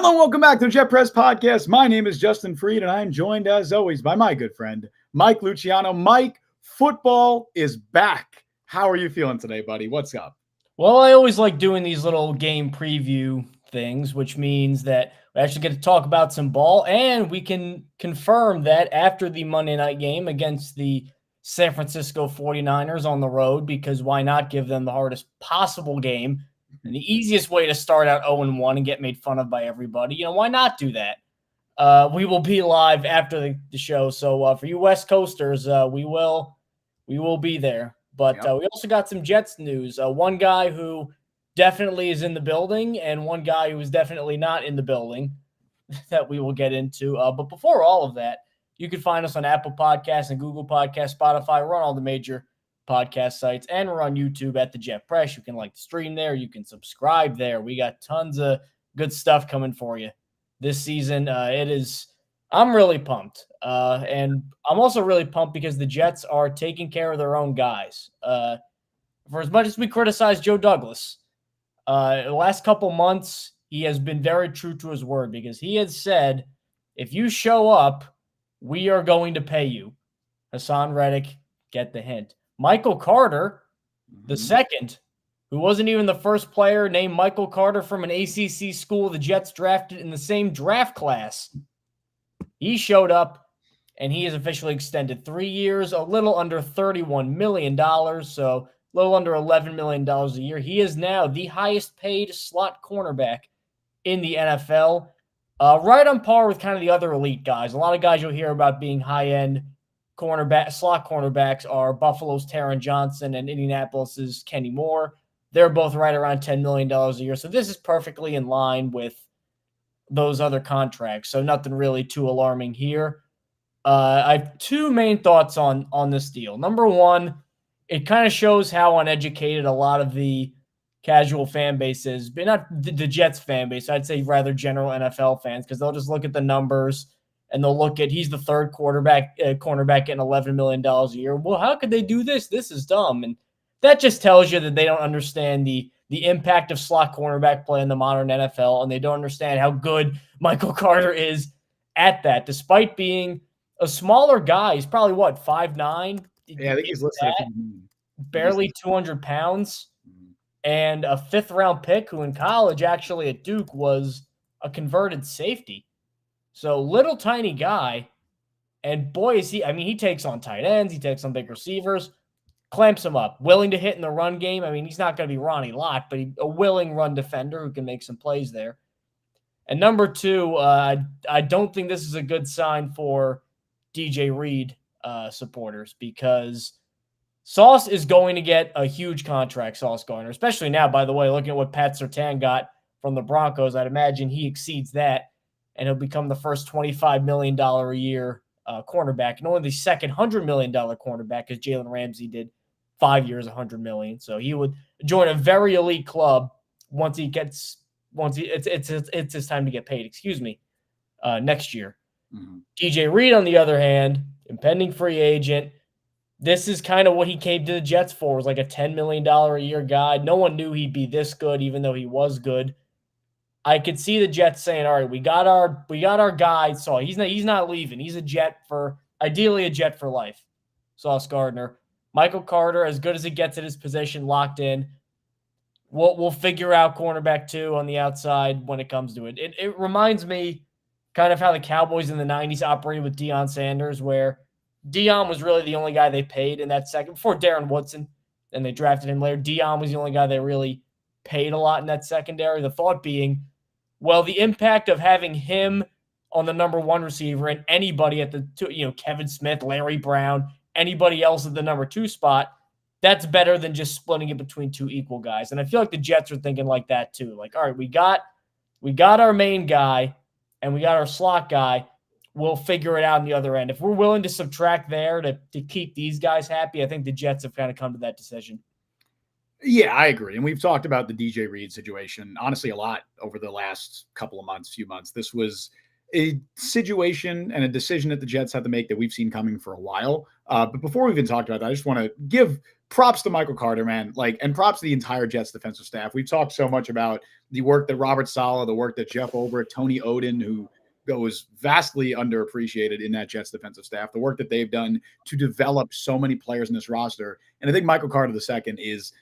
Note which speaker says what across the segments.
Speaker 1: Hello, welcome back to the Jet Press Podcast. My name is Justin Fried, and I am joined, as always, by my good friend, Mike Luciano. Mike, football is back. How are you feeling today, buddy? What's up?
Speaker 2: Well, I always like doing these little game preview things, which means that we actually get to talk about some ball, and we can confirm that after the Monday night game against the San Francisco 49ers on the road, because why not give them the hardest possible game and the easiest way to start out 0-1 and get made fun of by everybody? Why not do that? We will be live after the show, so for you West Coasters, we will be there. But we also got some Jets news. One guy who definitely is in the building and one guy who is definitely not in the building that we will get into. But before all of that, you can find us on Apple Podcasts and Google Podcasts, Spotify. We're on all the major podcast sites, and we're on YouTube at the Jet Press. You can like the stream there. You can subscribe there. We got tons of good stuff coming for you this season. I'm really pumped. And I'm also really pumped because the Jets are taking care of their own guys. For as much as we criticize Joe Douglas, the last couple months, he has been very true to his word because he had said, if you show up, we are going to pay you. Haason Reddick, get the hint. Michael Carter, the second, who wasn't even the first player named Michael Carter from an ACC school the Jets drafted in the same draft class. He showed up, and he is officially extended 3 years, a little under $31 million, so a little under $11 million a year. He is now the highest-paid slot cornerback in the NFL, right on par with kind of the other elite guys. A lot of guys you'll hear about being high-end slot cornerbacks are Buffalo's Taron Johnson and Indianapolis's Kenny Moore. They're both right around $10 million a year, so this is perfectly in line with those other contracts, so nothing really too alarming here. I have two main thoughts on this deal. Number one, it kind of shows how uneducated a lot of the casual fan base is, but not the Jets fan base. I'd say rather general NFL fans, because they'll just look at the numbers and they'll look at he's the third cornerback getting $11 million a year. Well, how could they do this? This is dumb. And that just tells you that they don't understand the impact of slot cornerback play in the modern NFL, and they don't understand how good Michael Carter is at that, despite being a smaller guy. He's probably, 5'9"?
Speaker 1: Yeah, I think he's listed at
Speaker 2: barely 200 pounds, and a fifth-round pick who in college, actually at Duke, was a converted safety. So little tiny guy, and boy is he takes on tight ends, he takes on big receivers, clamps him up, willing to hit in the run game. I mean, he's not going to be Ronnie Lott, but a willing run defender who can make some plays there. And number two, I don't think this is a good sign for DJ Reed supporters, because Sauce is going to get a huge contract, Sauce Gardner, especially now, by the way, looking at what Pat Surtain got from the Broncos. I'd imagine he exceeds that, and he'll become the first $25 million a year cornerback, and only the second $100 million cornerback, because Jalen Ramsey did 5 years, $100 million. So he would join a very elite club once it's his time to get paid. Next year. DJ Reed, on the other hand, impending free agent. This is kind of what he came to the Jets for. Was like a $10 million a year guy. No one knew he'd be this good, even though he was good. I could see the Jets saying, all right, we got our guy. So he's not leaving. He's ideally a Jet for life. Sauce Gardner. Michael Carter, as good as he gets at his position, locked in. We'll figure out cornerback 2 on the outside when it comes to it. It reminds me kind of how the Cowboys in the 90s operated with Deion Sanders, where Deion was really the only guy they paid in that second, before Darren Woodson, and they drafted him later. Deion was the only guy they really paid a lot in that secondary. The thought being, well, the impact of having him on the number one receiver and anybody at the two, Kevin Smith, Larry Brown, anybody else at the number 2 spot, that's better than just splitting it between 2 equal guys. And I feel like the Jets are thinking like that too. Like, all right, we got our main guy and we got our slot guy. We'll figure it out on the other end. If we're willing to subtract there to keep these guys happy, I think the Jets have kind of come to that decision.
Speaker 1: Yeah, I agree. And we've talked about the DJ Reed situation, honestly, a lot over the last few months. This was a situation and a decision that the Jets had to make that we've seen coming for a while. But before we even talked about that, I just want to give props to Michael Carter, man, and props to the entire Jets defensive staff. We've talked so much about the work that Robert Saleh, the work that Jeff Ulbrich, Tony Oden, who was vastly underappreciated in that Jets defensive staff, the work that they've done to develop so many players in this roster. And I think Michael Carter II is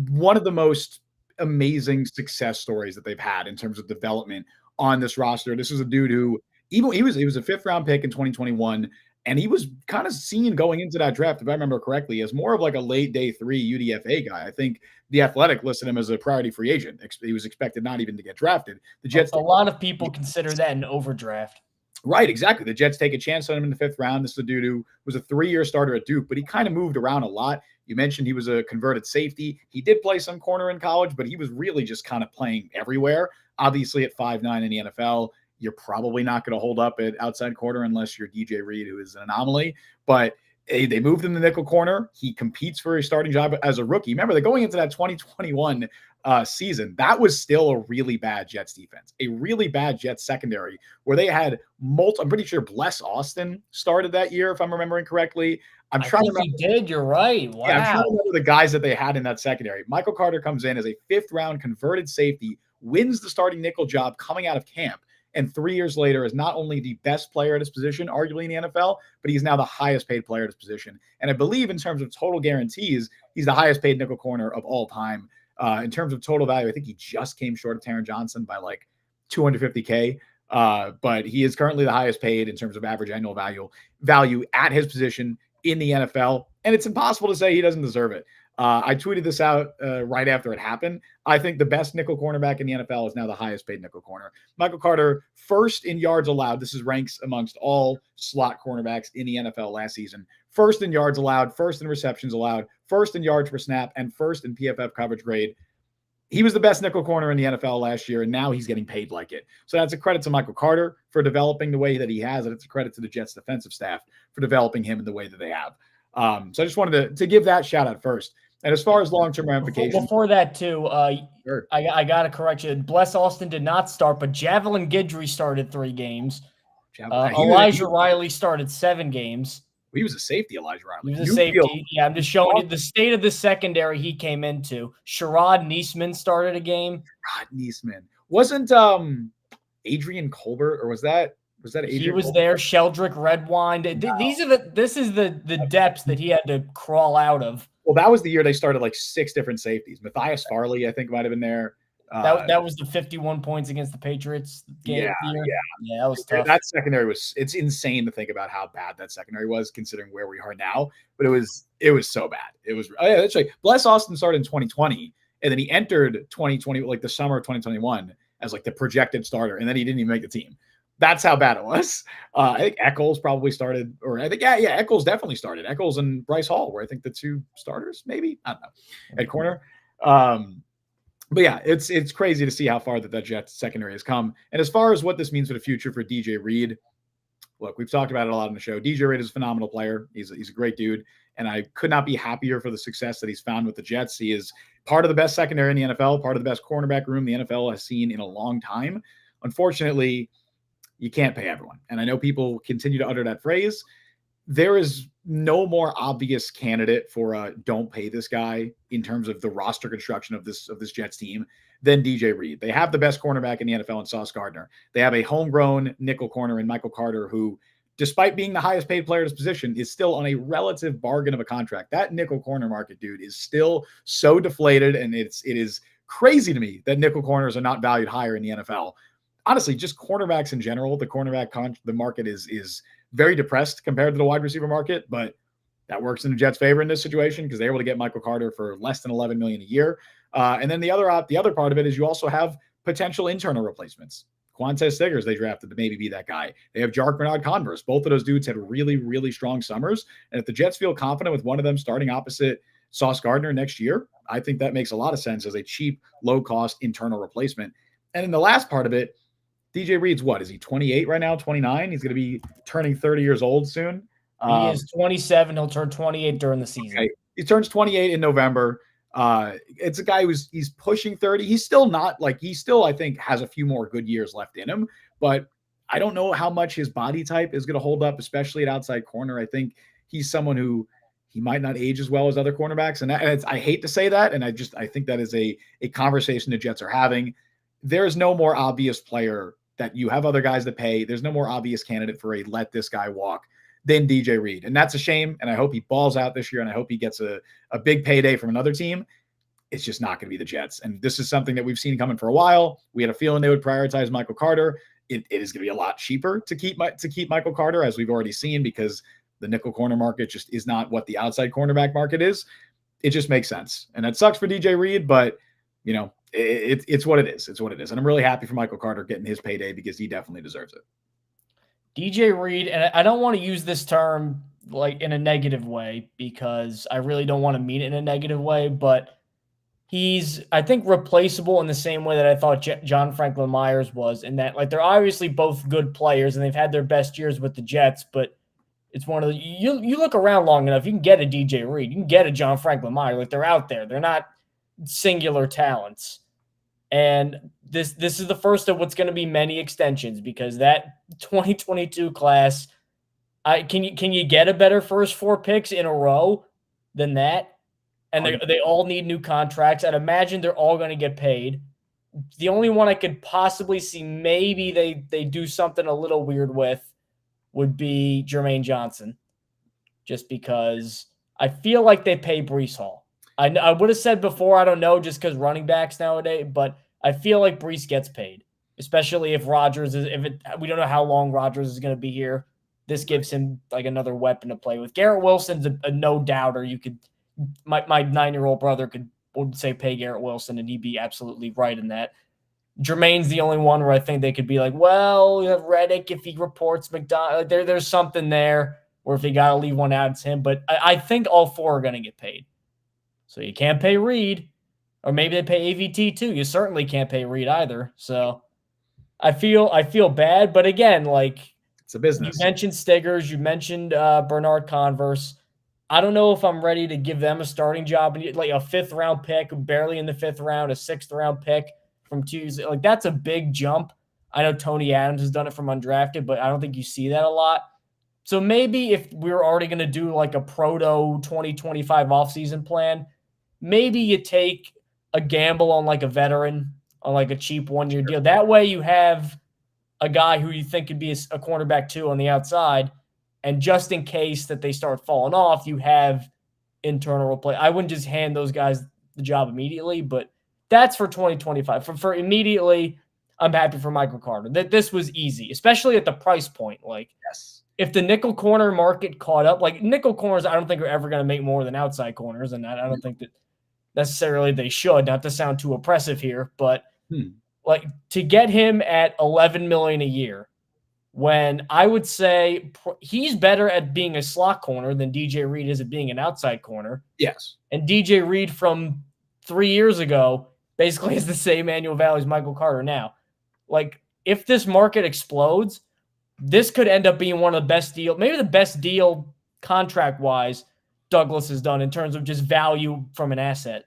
Speaker 1: one of the most amazing success stories that they've had in terms of development on this roster. This is a dude who even he was a 5th round pick in 2021, and he was kind of seen going into that draft, if I remember correctly, as more of like a late day 3 UDFA guy. I think the Athletic listed him as a priority free agent. He was expected not even to get drafted. The Jets,
Speaker 2: a lot of people consider that an overdraft.
Speaker 1: Right, exactly. The Jets take a chance on him in the 5th round. This is a dude who was a 3-year starter at Duke, but he kind of moved around a lot. You mentioned he was a converted safety. He did play some corner in college, but he was really just kind of playing everywhere. Obviously, at 5'9" in the NFL, you're probably not going to hold up at outside corner unless you're DJ Reed, who is an anomaly. But they moved him to nickel corner. He competes for a starting job as a rookie. Remember, they're going into that 2021 season. That was still a really bad Jets defense, a really bad Jets secondary, where they had I'm pretty sure Bless Austin started that year, if I'm remembering correctly. I'm trying to remember.
Speaker 2: He did. You're right. Wow.
Speaker 1: Yeah, I'm trying to remember the guys that they had in that secondary. Michael Carter comes in as a 5th round converted safety, wins the starting nickel job coming out of camp, and 3 years later is not only the best player at his position, arguably in the NFL, but he's now the highest paid player at his position. And I believe in terms of total guarantees, he's the highest paid nickel corner of all time. In terms of total value, I think he just came short of Taron Johnson by like $250K. But he is currently the highest paid in terms of average annual value at his position in the NFL. And it's impossible to say he doesn't deserve it. I tweeted this out right after it happened. I think the best nickel cornerback in the NFL is now the highest paid nickel corner. Michael Carter, 1st in yards allowed. This is ranks amongst all slot cornerbacks in the NFL last season. 1st in yards allowed, 1st in receptions allowed, 1st in yards per snap, and 1st in PFF coverage grade. He was the best nickel corner in the NFL last year, and now he's getting paid like it. So that's a credit to Michael Carter for developing the way that he has, and it's a credit to the Jets defensive staff for developing him in the way that they have. So I just wanted to give that shout out first. And as far as long-term ramifications.
Speaker 2: Before that, too,
Speaker 1: sure.
Speaker 2: I got to correct you. Bless Austin did not start, but Javelin Guidry started 3 games. Elijah Riley started 7 games.
Speaker 1: He was a safety, Elijah Riley.
Speaker 2: He was a safety. Yeah, I'm just showing you the state of the secondary he came into. Sherrod Niesman started a game.
Speaker 1: Sherrod Niesman. Wasn't Adrian Colbert, or was that Adrian
Speaker 2: He was
Speaker 1: Colbert?
Speaker 2: There. Sheldrick Redwine. Wow. This is the depths that he had to crawl out of.
Speaker 1: Well, that was the year they started like 6 different safeties. Matthias Farley, I think, might have been there.
Speaker 2: That was the 51 points against the Patriots game. Yeah, that was tough.
Speaker 1: That secondary it's insane to think about how bad that secondary was, considering where we are now. But it was so bad. It was that's right. Bless Austin started in 2020, and then he entered 2020, like the summer of 2021, as like the projected starter, and then he didn't even make the team. That's how bad it was. I think Eccles probably started, or I think, Eccles definitely started. Eccles and Bryce Hall were, I think, the 2 starters, maybe. I don't know. At corner. But yeah, it's crazy to see how far that Jets secondary has come. And as far as what this means for the future for DJ Reed, look, we've talked about it a lot on the show. DJ Reed is a phenomenal player. He's a great dude. And I could not be happier for the success that he's found with the Jets. He is part of the best secondary in the NFL, part of the best cornerback room the NFL has seen in a long time. Unfortunately, you can't pay everyone. And I know people continue to utter that phrase. There is no more obvious candidate for don't pay this guy in terms of the roster construction of this Jets team than DJ Reed. They have the best cornerback in the NFL in Sauce Gardner. They have a homegrown nickel corner in Michael Carter, who, despite being the highest paid player at his position, is still on a relative bargain of a contract. That nickel corner market, dude, is still so deflated, and it is crazy to me that nickel corners are not valued higher in the NFL. Honestly, just cornerbacks in general, the market is very depressed compared to the wide receiver market, but that works in the Jets' favor in this situation because they're able to get Michael Carter for less than $11 million a year. And then the other part of it is you also have potential internal replacements. Quantez Stiggers, they drafted to maybe be that guy. They have Jark Bernard Converse. Both of those dudes had really, really strong summers. And if the Jets feel confident with one of them starting opposite Sauce Gardner next year, I think that makes a lot of sense as a cheap, low-cost internal replacement. And in the last part of it, DJ Reed's what? Is he 28 right now, 29? He's going to be turning 30 years old soon.
Speaker 2: He is 27. He'll turn 28 during the season.
Speaker 1: Okay. He turns 28 in November. It's a guy he's pushing 30. He's still not I think has a few more good years left in him, but I don't know how much his body type is going to hold up, especially at outside corner. I think he's someone who he might not age as well as other cornerbacks. And I hate to say that. And I think that is a conversation the Jets are having. There is no more obvious player that you have other guys to pay. There's no more obvious candidate for a let this guy walk than DJ Reed. And that's a shame. And I hope he balls out this year. And I hope he gets a big payday from another team. It's just not going to be the Jets. And this is something that we've seen coming for a while. We had a feeling they would prioritize Michael Carter. It is going to be a lot cheaper to keep Michael Carter, as we've already seen, because the nickel corner market just is not what the outside cornerback market is. It just makes sense. And that sucks for DJ Reed, but you know, it's what it is. It's what it is. And I'm really happy for Michael Carter getting his payday because he definitely deserves it.
Speaker 2: DJ Reed, and I don't want to use this term like in a negative way because I really don't want to mean it in a negative way, but he's, I think, replaceable in the same way that I thought John Franklin Myers was, in that, like, they're obviously both good players and they've had their best years with the Jets, but it's one of the, you look around long enough, you can get a DJ Reed, you can get a John Franklin Myers. Like, they're out there. They're not singular talents. And this is the first of what's going to be many extensions, because that 2022 class, can you get a better first 4 picks in a row than that? And they all need new contracts. I'd imagine they're all going to get paid. The only one I could possibly see maybe they do something a little weird with would be Jermaine Johnson, just because I feel like they pay Breece Hall. I would have said before, I don't know, just because running backs nowadays, but I feel like Breece gets paid, especially if Rodgers is, we don't know how long Rodgers is going to be here. This gives him like another weapon to play with. Garrett Wilson's a no doubter. You could, my 9-year-old brother would say pay Garrett Wilson, and he'd be absolutely right in that. Jermaine's the only one where I think they could be like, well, you have Reddick if he reports McDonald. There's something there, or if you got to leave one out, it's him. But I think all 4 are going to get paid. So you can't pay Reed, or maybe they pay AVT too. You certainly can't pay Reed either. So I feel bad, but again, like,
Speaker 1: it's a business.
Speaker 2: You mentioned Stiggers, you mentioned Bernard Converse. I don't know if I'm ready to give them a starting job, like a 5th round pick, barely in the 5th round, a 6th round pick from Tuesday. Like, that's a big jump. I know Tony Adams has done it from undrafted, but I don't think you see that a lot. So maybe if we were already going to do like a proto 2025 offseason plan, maybe you take a gamble on like a veteran, on like a cheap 1-year deal. That way you have a guy who you think could be a cornerback 2 on the outside, and just in case that they start falling off, you have internal play. I wouldn't just hand those guys the job immediately, but that's for 2025. For immediately, I'm happy for Michael Carter. This was easy, especially at the price point. Like,
Speaker 1: yes,
Speaker 2: if the nickel corner market caught up, like nickel corners, I don't think are ever going to make more than outside corners, and I don't think that necessarily they should. Not to sound too oppressive here, but like, to get him at $11 million a year, when I would say he's better at being a slot corner than DJ Reed is at being an outside corner.
Speaker 1: Yes.
Speaker 2: And DJ Reed from 3 years ago basically has the same annual value as Michael Carter now. Like, if this market explodes, this could end up being one of the best deals, maybe the best deal contract-wise Douglas has done in terms of just value from an asset.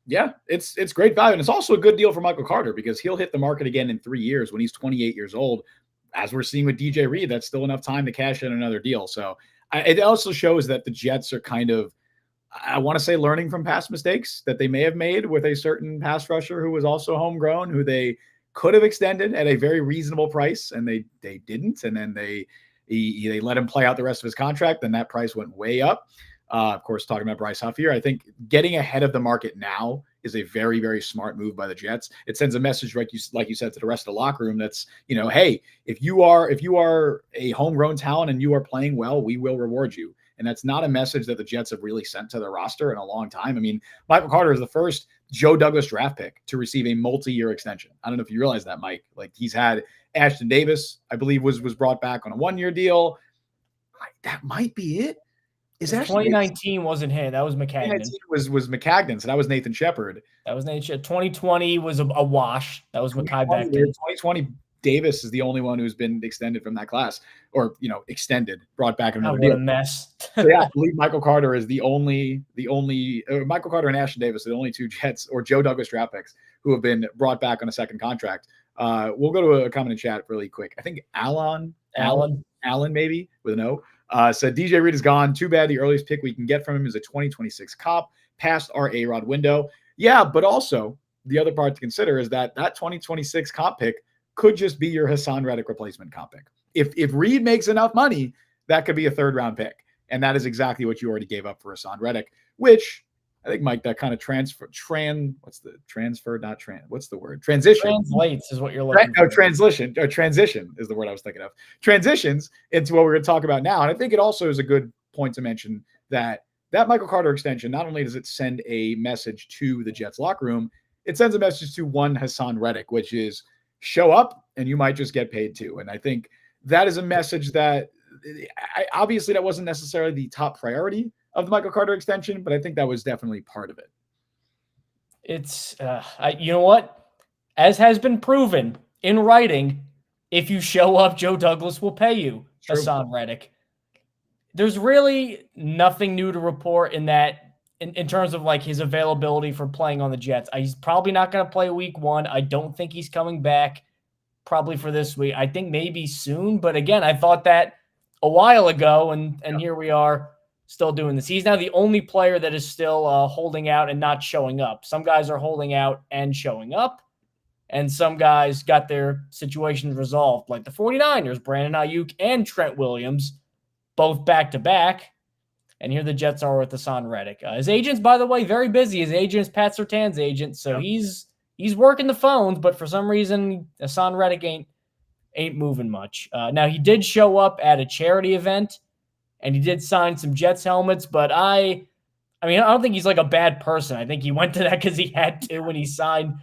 Speaker 1: Yeah, it's great value. And it's also a good deal for Michael Carter because he'll hit the market again in 3 years when he's 28 years old. As we're seeing with DJ Reed, that's still enough time to cash in another deal. So it also shows that the Jets are kind of, I want to say, learning from past mistakes that they may have made with a certain pass rusher who was also homegrown, who they could have extended at a very reasonable price, and they didn't. And then they let him play out the rest of his contract, and that price went way up. Of course, talking about Bryce Huff here, I think getting ahead of the market now is a very, very smart move by the Jets. It sends a message, like you said, to the rest of the locker room. That's, hey, if you are a homegrown talent and you are playing well, we will reward you. And that's not a message that the Jets have really sent to their roster in a long time. I mean, Michael Carter is the first Joe Douglas draft pick to receive a multi-year extension. I don't know if you realize that, Mike. Like, he's had Ashton Davis, I believe, was brought back on a 1-year deal. That might be it.
Speaker 2: 2019 wasn't him. That was McCagnon.
Speaker 1: 2019 was McCagnon, so that was Nathan Shepard.
Speaker 2: That was Nathan Shepard. 2020 was a wash. That was Mekhi Becton.
Speaker 1: 2020, Davis is the only one who's been extended from that class, or brought back another deal.
Speaker 2: What a mess.
Speaker 1: So yeah, I believe Michael Carter is the only Michael Carter and Ashton Davis are the only 2 Jets or Joe Douglas draft picks who have been brought back on a second contract. We'll go to a comment in chat really quick. I think Allen maybe with an O, said DJ Reed is gone. Too bad. The earliest pick we can get from him is a 2026 cop past our A-Rod window. Yeah, but also the other part to consider is that 2026 comp pick could just be your Haason Reddick replacement comp pick. If Reed makes enough money, that could be a third round pick. And that is exactly what you already gave up for Haason Reddick, which I think, Mike, that kind of transition.
Speaker 2: Translates is what you're looking for.
Speaker 1: No, transition is the word I was thinking of. Transitions into what we're going to talk about now. And I think it also is a good point to mention that Michael Carter extension, not only does it send a message to the Jets locker room, it sends a message to one Haason Reddick, which is show up and you might just get paid too. And I think that is a message that obviously that wasn't necessarily the top priority of the Michael Carter extension, but I think that was definitely part of it.
Speaker 2: It's, you know what? As has been proven in writing, if you show up, Joe Douglas will pay you, Haason Reddick. There's really nothing new to report in that, in terms of like his availability for playing on the Jets. He's probably not going to play week 1. I don't think he's coming back probably for this week. I think maybe soon, but again, I thought that a while ago, and here we are still doing this. He's now the only player that is still holding out and not showing up. Some guys are holding out and showing up, and some guys got their situations resolved, like the 49ers, Brandon Ayuk and Trent Williams, both back-to-back. And here the Jets are with Haason Reddick. His agent's, by the way, very busy. His agent's Pat Surtain's agent, so he's working the phones, but for some reason, Haason Reddick ain't moving much. Now, he did show up at a charity event, and he did sign some Jets helmets, but I don't think he's like a bad person. I think he went to that because he had to when he signed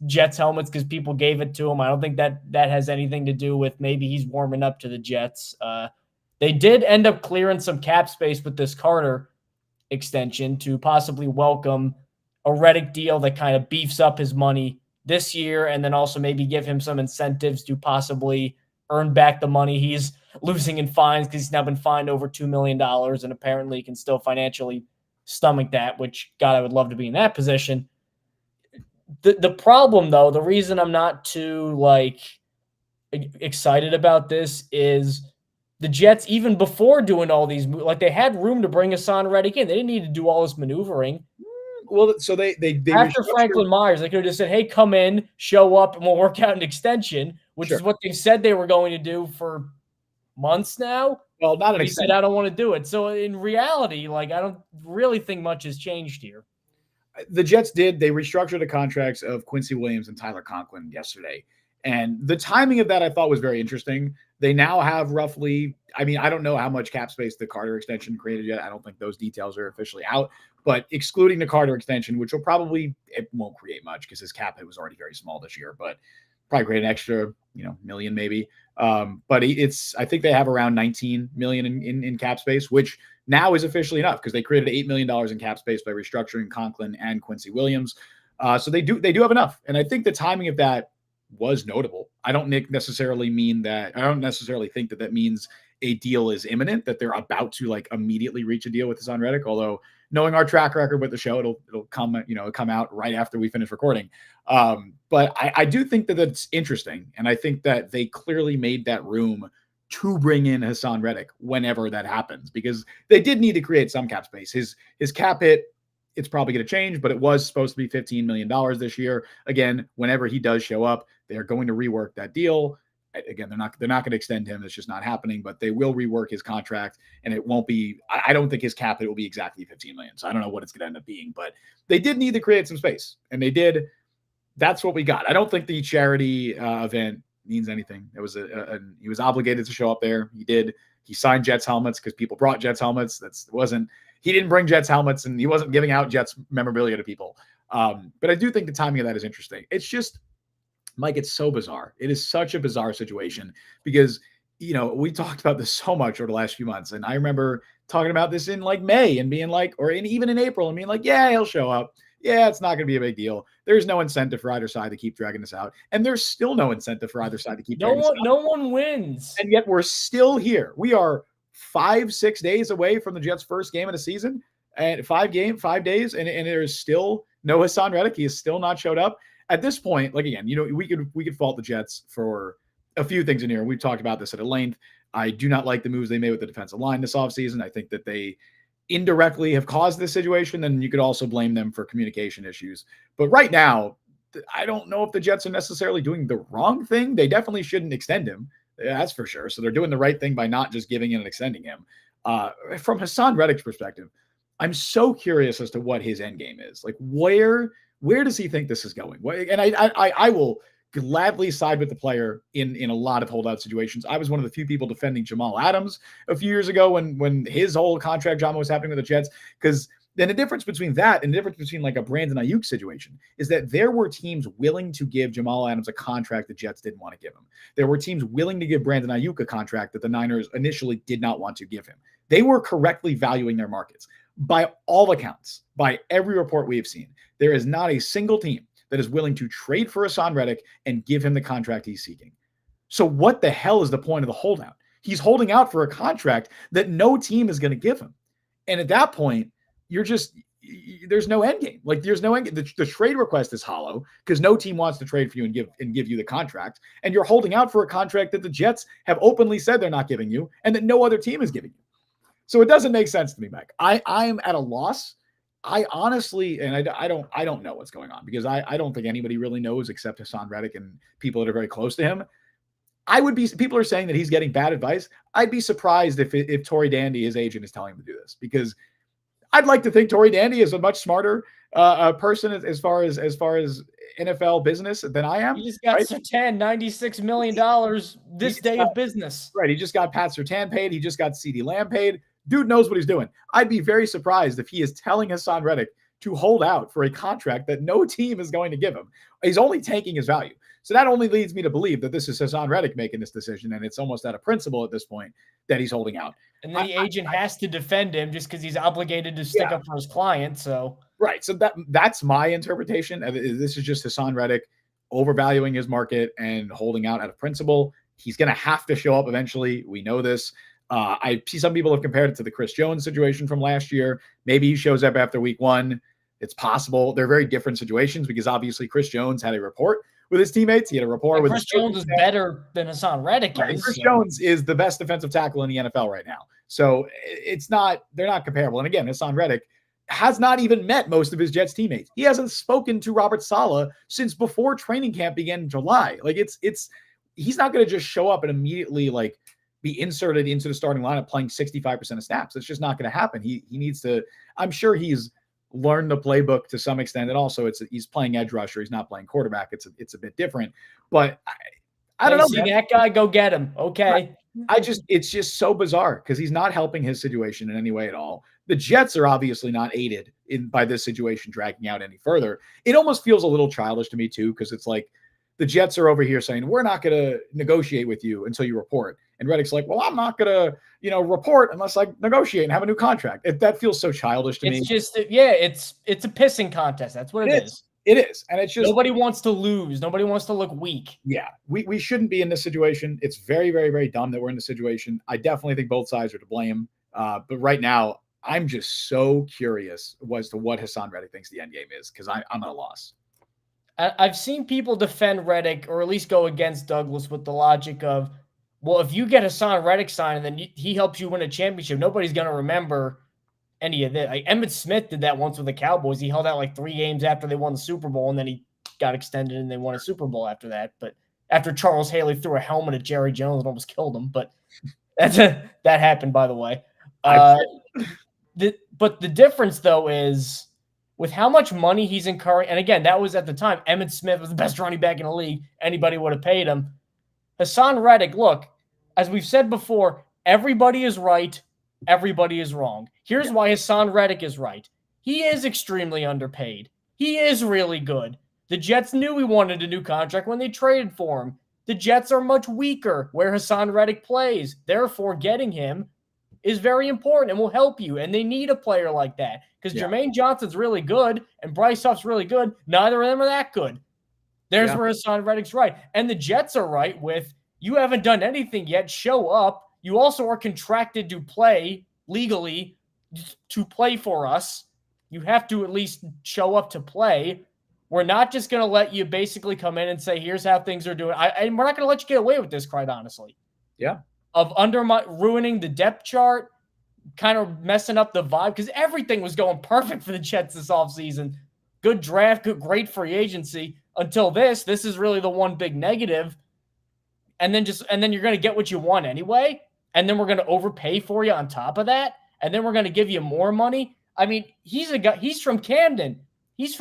Speaker 2: Jets helmets because people gave it to him. I don't think that has anything to do with maybe he's warming up to the Jets. They did end up clearing some cap space with this Carter extension to possibly welcome a Reddick deal that kind of beefs up his money this year and then also maybe give him some incentives to possibly earn back the money he's losing in fines because he's now been fined over $2 million and apparently can still financially stomach that, which, God, I would love to be in that position. The problem, though, the reason I'm not too, excited about this is the Jets, even before doing all these, they had room to bring Haason Reddick in. They didn't need to do all this maneuvering.
Speaker 1: Well, so they
Speaker 2: after Franklin Myers, they could have just said, hey, come in, show up, and we'll work out an extension, which is what they said they were going to do for months now.
Speaker 1: Well, not an
Speaker 2: extension. He said, I don't want to do it. So in reality, I don't really think much has changed here.
Speaker 1: The Jets they restructured the contracts of Quincy Williams and Tyler Conklin yesterday. And the timing of that I thought was very interesting. They now have roughly, I don't know how much cap space the Carter extension created yet. I don't think those details are officially out, but excluding the Carter extension, which it won't create much because his cap hit was already very small this year, but probably create an extra, million maybe. But I think they have around 19 million in cap space, which now is officially enough because they created $8 million in cap space by restructuring Conklin and Quincy Williams. So they do have enough. And I think the timing of that was notable. I don't necessarily think that means a deal is imminent, that they're about to immediately reach a deal with Haason Reddick. Although knowing our track record with the show, it'll come out right after we finish recording. But I do think that that's interesting. And I think that they clearly made that room to bring in Haason Reddick whenever that happens, because they did need to create some cap space. His cap hit, it's probably going to change, but it was supposed to be $15 million this year. Again, whenever he does show up, they are going to rework that deal. Again, they're not going to extend him. It's just not happening, but they will rework his contract, and it won't be, I don't think his cap hit will be exactly 15 million. So I don't know what it's going to end up being, but they did need to create some space, and they did. That's what we got. I don't think the charity event means anything. It was he was obligated to show up there. He did. He signed Jets helmets because people brought Jets helmets. He didn't bring Jets helmets, and he wasn't giving out Jets memorabilia to people. But I do think the timing of that is interesting. It's just, Mike, it's so bizarre. It is such a bizarre situation because, we talked about this so much over the last few months. And I remember talking about this in May and being even in April and being yeah, he'll show up. Yeah, it's not going to be a big deal. There's no incentive for either side to keep dragging this out. And there's still no incentive for either side to keep dragging this out.
Speaker 2: No one wins.
Speaker 1: And yet we're still here. We are 5-6 days away from the Jets' first game of the season, and 5 days, and there is still no Haason Reddick. He has still not showed up. at this point, like again, we could fault the Jets for a few things in here. We've talked about this at length. I do not like the moves they made with the defensive line this offseason. I think that they indirectly have caused this situation. Then you could also blame them for communication issues. But right now, I don't know if the Jets are necessarily doing the wrong thing. They definitely shouldn't extend him. That's for sure. So they're doing the right thing by not just giving in and extending him. From Haason Reddick's perspective, I'm so curious as to what his end game is. Like, where does he think this is going? And I will gladly side with the player in a lot of holdout situations. I was one of the few people defending Jamal Adams a few years ago when his whole contract drama was happening with the Jets, because then the difference between that and the difference between like a Brandon Ayuk situation is that there were teams willing to give Jamal Adams a contract the Jets didn't want to give him. There were teams willing to give Brandon Ayuk a contract that the Niners initially did not want to give him. They were correctly valuing their markets. By all accounts, by every report we have seen, there is not a single team that is willing to trade for Haason Reddick and give him the contract he's seeking. So what the hell is the point of the holdout? He's holding out for a contract that no team is going to give him. And at that point, there's no end game. Like, there's no end game. The trade request is hollow because no team wants to trade for you and give you the contract. And you're holding out for a contract that the Jets have openly said they're not giving you and that no other team is giving you. So it doesn't make sense to me, Mike. I'm at a loss. I honestly, and I don't know what's going on because I don't think anybody really knows except Haason Reddick and people that are very close to him. People are saying that he's getting bad advice. I'd be surprised if Tory Dandy, his agent, is telling him to do this, because I'd like to think Tory Dandy is a much smarter person as far as NFL business than I am.
Speaker 2: He just got Surtain $96 million this day of business.
Speaker 1: Right. He just got Pat Surtain paid. He just got CeeDee Lamb paid. Dude knows what he's doing. I'd be very surprised if he is telling Haason Reddick to hold out for a contract that no team is going to give him. He's only tanking his value. So that only leads me to believe that this is Haason Reddick making this decision, and it's almost out of principle at this point that he's holding out.
Speaker 2: And then the agent has to defend him just because he's obligated to stick up for his client. So
Speaker 1: right. So that's my interpretation. This is just Haason Reddick overvaluing his market and holding out out of principle. He's going to have to show up eventually. We know this. I see some people have compared it to the Chris Jones situation from last year. Maybe he shows up after week 1. It's possible. They're very different situations because obviously Chris Jones had a rapport with his teammates. He had a rapport with
Speaker 2: Chris Jones is better than Haason Reddick is.
Speaker 1: Chris Jones is the best defensive tackle in the NFL right now. So they're not comparable. And again, Haason Reddick has not even met most of his Jets teammates. He hasn't spoken to Robert Saleh since before training camp began in July. Like he's not going to just show up and immediately like be inserted into the starting lineup playing 65% of snaps. It's just not going to happen. He needs to, I'm sure he's learned the playbook to some extent. And also he's playing edge rusher. He's not playing quarterback. It's a bit different, but I don't know.
Speaker 2: See that guy, go get him. Okay.
Speaker 1: It's just so bizarre because he's not helping his situation in any way at all. The Jets are obviously not aided by this situation dragging out any further. It almost feels a little childish to me too, because it's like the Jets are over here saying, we're not going to negotiate with you until you report. And Reddick's like, well, I'm not going to, report unless I negotiate and have a new contract. That feels so childish to me.
Speaker 2: It's just, it's a pissing contest. That's what it is.
Speaker 1: It is. And it's just,
Speaker 2: nobody wants to lose. Nobody wants to look weak.
Speaker 1: Yeah. We shouldn't be in this situation. It's very, very, very dumb that we're in this situation. I definitely think both sides are to blame. But right now, I'm just so curious as to what Haason Reddick thinks the end game is, because I'm at a loss.
Speaker 2: I've seen people defend Reddick, or at least go against Douglas with the logic of, well, if you get Haason Reddick signed and then he helps you win a championship, nobody's going to remember any of that. Like Emmitt Smith did that once with the Cowboys. He held out like 3 games after they won the Super Bowl, and then he got extended and they won a Super Bowl after that. But after Charles Haley threw a helmet at Jerry Jones and almost killed him. But that happened, by the way. But the difference, though, is with how much money he's incurring, and again, that was at the time, Emmitt Smith was the best running back in the league. Anybody would have paid him. Haason Reddick, look, as we've said before, everybody is right, everybody is wrong. Here's why Haason Reddick is right. He is extremely underpaid. He is really good. The Jets knew he wanted a new contract when they traded for him. The Jets are much weaker where Haason Reddick plays. Therefore, getting him is very important and will help you. And they need a player like that because Jermaine Johnson's really good and Bryce Huff's really good. Neither of them are that good. There's where Haason Reddick's right. And the Jets are right with, you haven't done anything yet. Show up. You also are contracted to play legally to play for us. You have to at least show up to play. We're not just going to let you basically come in and say, here's how things are doing. And we're not going to let you get away with this, quite honestly.
Speaker 1: Yeah.
Speaker 2: Of ruining the depth chart, kind of messing up the vibe, because everything was going perfect for the Jets this offseason. Good draft, great free agency until this. This is really the one big negative. And then you're going to get what you want anyway. And then we're going to overpay for you on top of that. And then we're going to give you more money. I mean, he's from Camden. He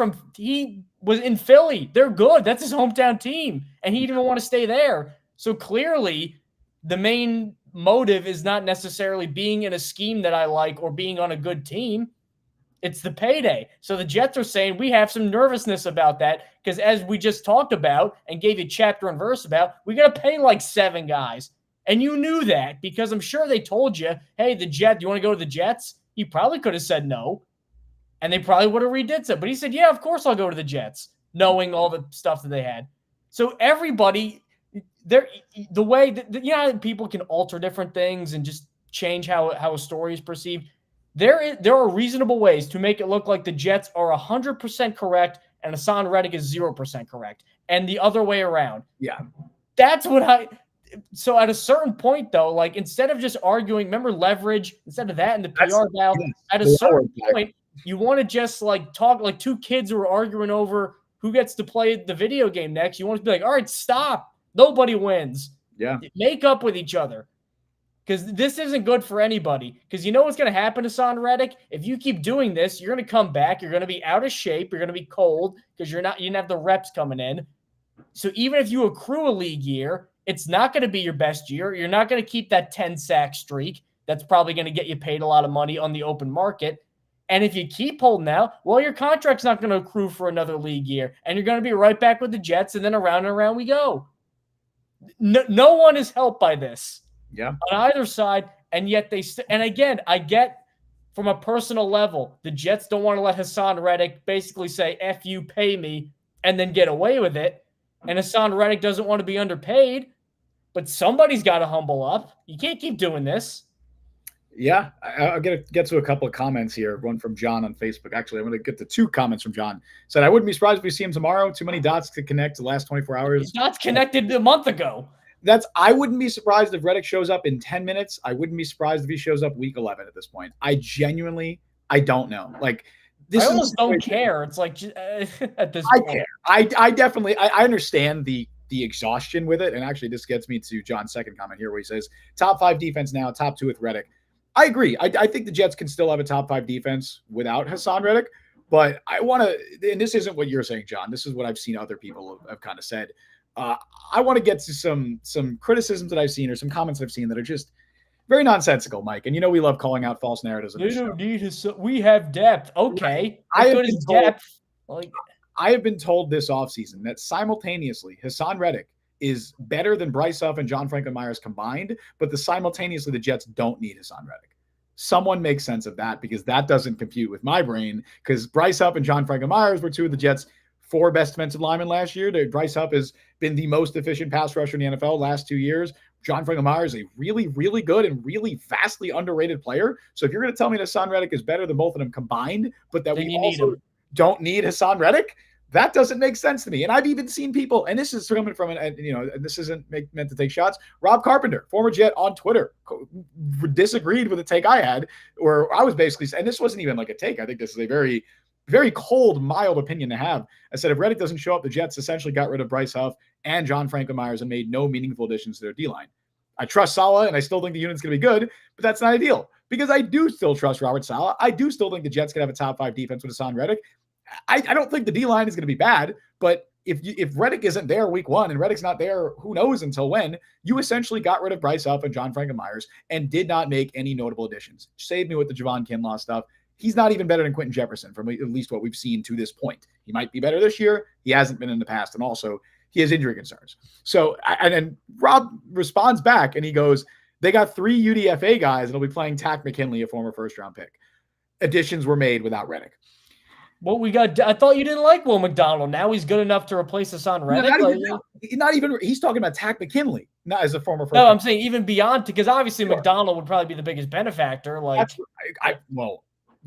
Speaker 2: was in Philly. They're good. That's his hometown team. And he didn't want to stay there. So clearly the main motive is not necessarily being in a scheme that I like or being on a good team. It's the payday. So the Jets are saying we have some nervousness about that because, as we just talked about and gave you chapter and verse about, we got to pay like 7 guys. And you knew that because I'm sure they told you, hey, the Jets, you want to go to the Jets? He probably could have said no. And they probably would have redid it. But he said, yeah, of course I'll go to the Jets, knowing all the stuff that they had. So everybody, the way that, you know, people can alter different things and just change how a story is perceived. There are reasonable ways to make it look like the Jets are 100% correct and Haason Reddick is 0% correct, and the other way around.
Speaker 1: Yeah.
Speaker 2: That's what so at a certain point, though, like instead of just arguing, remember leverage, instead of that in the PR battle, at a certain point, you want to just like talk like 2 kids who are arguing over who gets to play the video game next. You want to be like, all right, stop. Nobody wins.
Speaker 1: Yeah.
Speaker 2: Make up with each other. Because this isn't good for anybody. Because you know what's going to happen to Haason Reddick? If you keep doing this, you're going to come back. You're going to be out of shape. You're going to be cold because you didn't have the reps coming in. So even if you accrue a league year, it's not going to be your best year. You're not going to keep that 10-sack streak. That's probably going to get you paid a lot of money on the open market. And if you keep holding out, well, your contract's not going to accrue for another league year. And you're going to be right back with the Jets, and then around and around we go. No one is helped by this.
Speaker 1: Yeah.
Speaker 2: On either side, and yet and again, I get from a personal level, the Jets don't want to let Haason Reddick basically say, F you, pay me, and then get away with it. And Haason Reddick doesn't want to be underpaid, but somebody's got to humble up. You can't keep doing this.
Speaker 1: Yeah, I'll get to a couple of comments here. One from John on Facebook. Actually, I'm going to get to 2 comments from John. Said, I wouldn't be surprised if we see him tomorrow. Too many dots to connect the last 24 hours.
Speaker 2: Dots connected a month ago.
Speaker 1: I wouldn't be surprised if Reddick shows up in 10 minutes. I wouldn't be surprised if he shows up week 11 at this point. I don't know. Like,
Speaker 2: I almost don't care. It's like at this
Speaker 1: point.
Speaker 2: I care.
Speaker 1: I definitely understand the exhaustion with it. And actually, this gets me to John's second comment here where he says, top 5 defense now, top 2 with Reddick. I agree. I think the Jets can still have a top 5 defense without Haason Reddick. But I want to, and this isn't what you're saying, John. This is what I've seen other people have kind of said. I want to get to some criticisms that I've seen or some comments I've seen that are just very nonsensical, Mike. And you know we love calling out false narratives.
Speaker 2: We have depth. Okay.
Speaker 1: I have been told this offseason that simultaneously Haason Reddick is better than Bryce Huff and John Franklin Myers combined, but simultaneously the Jets don't need Haason Reddick. Someone make sense of that because that doesn't compute with my brain because Bryce Huff and John Franklin Myers were 2 of the Jets' 4 best defensive linemen last year. Bryce Huff has been the most efficient pass rusher in the NFL last 2 years. John Franklin Myers is a really, really good and really vastly underrated player. So if you're going to tell me that Haason Reddick is better than both of them combined, but that we also don't need Haason Reddick, that doesn't make sense to me. And I've even seen people, and this is coming from this isn't meant to take shots. Rob Carpenter, former Jet on Twitter, disagreed with the take I had, or I was basically, and this wasn't even like a take. I think this is a very, very cold, mild opinion to have. I said, if Reddick doesn't show up, the Jets essentially got rid of Bryce Huff and John Franklin Myers and made no meaningful additions to their D-line. I trust Saleh, and I still think the unit's going to be good, but that's not ideal because I do still trust Robert Saleh. I do still think the Jets can have a top 5 defense with Haason Reddick. I don't think the D-line is going to be bad, but if Reddick isn't there week 1 and Reddick's not there, who knows until when, you essentially got rid of Bryce Huff and John Franklin Myers and did not make any notable additions. Save me with the Javon Kinlaw stuff. He's not even better than Quentin Jefferson from at least what we've seen to this point. He might be better this year. He hasn't been in the past. And also he has injury concerns. So, and then Rob responds back and he goes, they got 3 UDFA guys that'll be playing Tack McKinley, a former first-round pick. Additions were made without Reddick.
Speaker 2: Well, I thought you didn't like Will McDonald. Now he's good enough to replace Haason Reddick.
Speaker 1: Not even he's talking about Tack McKinley, not as a former first.
Speaker 2: No, I'm saying even beyond, because obviously McDonald would probably be the biggest benefactor. Like,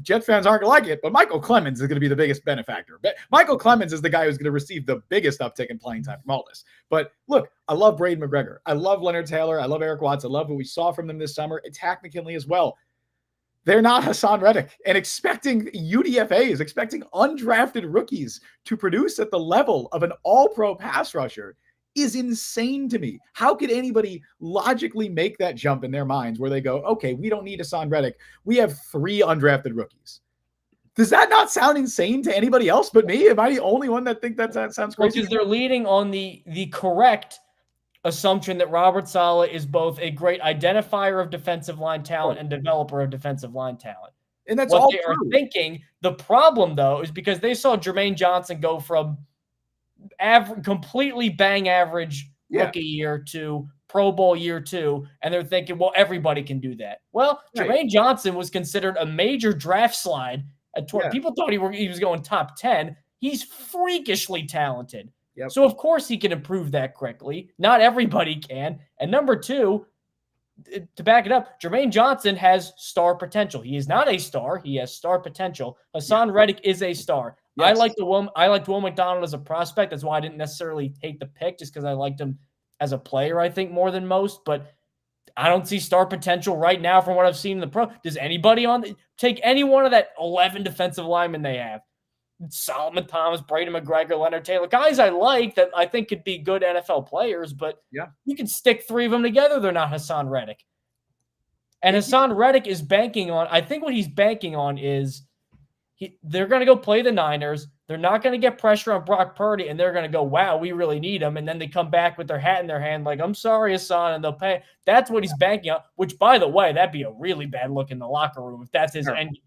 Speaker 1: Jets fans aren't going to like it, but Michael Clemens is going to be the biggest benefactor. But Michael Clemens is the guy who's going to receive the biggest uptick in playing time from all this. But look, I love Braden McGregor. I love Leonard Taylor. I love Eric Watts. I love what we saw from them this summer, Attack McKinley as well. They're not Haason Reddick, and expecting UDFAs, expecting undrafted rookies to produce at the level of an all-pro pass rusher is insane to me. How could anybody logically make that jump in their minds where they go, okay, we don't need Haason Reddick. We have 3 undrafted rookies. Does that not sound insane to anybody else but me? Am I the only one that think that sounds crazy?
Speaker 2: Because they're leading on the correct assumption that Robert Saleh is both a great identifier of defensive line talent and developer of defensive line talent.
Speaker 1: And that's
Speaker 2: what
Speaker 1: all
Speaker 2: they
Speaker 1: true.
Speaker 2: are thinking. The problem, though, is because they saw Jermaine Johnson go from completely bang average rookie year to Pro Bowl year 2, and they're thinking, well, everybody can do that. Well, Jermaine Johnson was considered a major draft slide at 12. People thought he was going top 10. He's freakishly talented. So, of course, he can improve that quickly. Not everybody can. And number 2, to back it up, Jermaine Johnson has star potential. He is not a star. He has star potential. Haason Reddick is a star. I liked Will McDonald as a prospect. That's why I didn't necessarily hate the pick, just because I liked him as a player, I think, more than most. But I don't see star potential right now from what I've seen in the pro. Does anybody take any one of that 11 defensive linemen they have? Solomon Thomas, Braden McGregor, Leonard Taylor, guys I like that I think could be good NFL players, but you can stick 3 of them together. They're not Haason Reddick. And Haason Reddick is banking on, I think what he's banking on is they're going to go play the Niners. They're not going to get pressure on Brock Purdy, and they're going to go, wow, we really need him. And then they come back with their hat in their hand like, I'm sorry, Haason, and they'll pay. That's what he's banking on, which, by the way, that'd be a really bad look in the locker room if that's his end.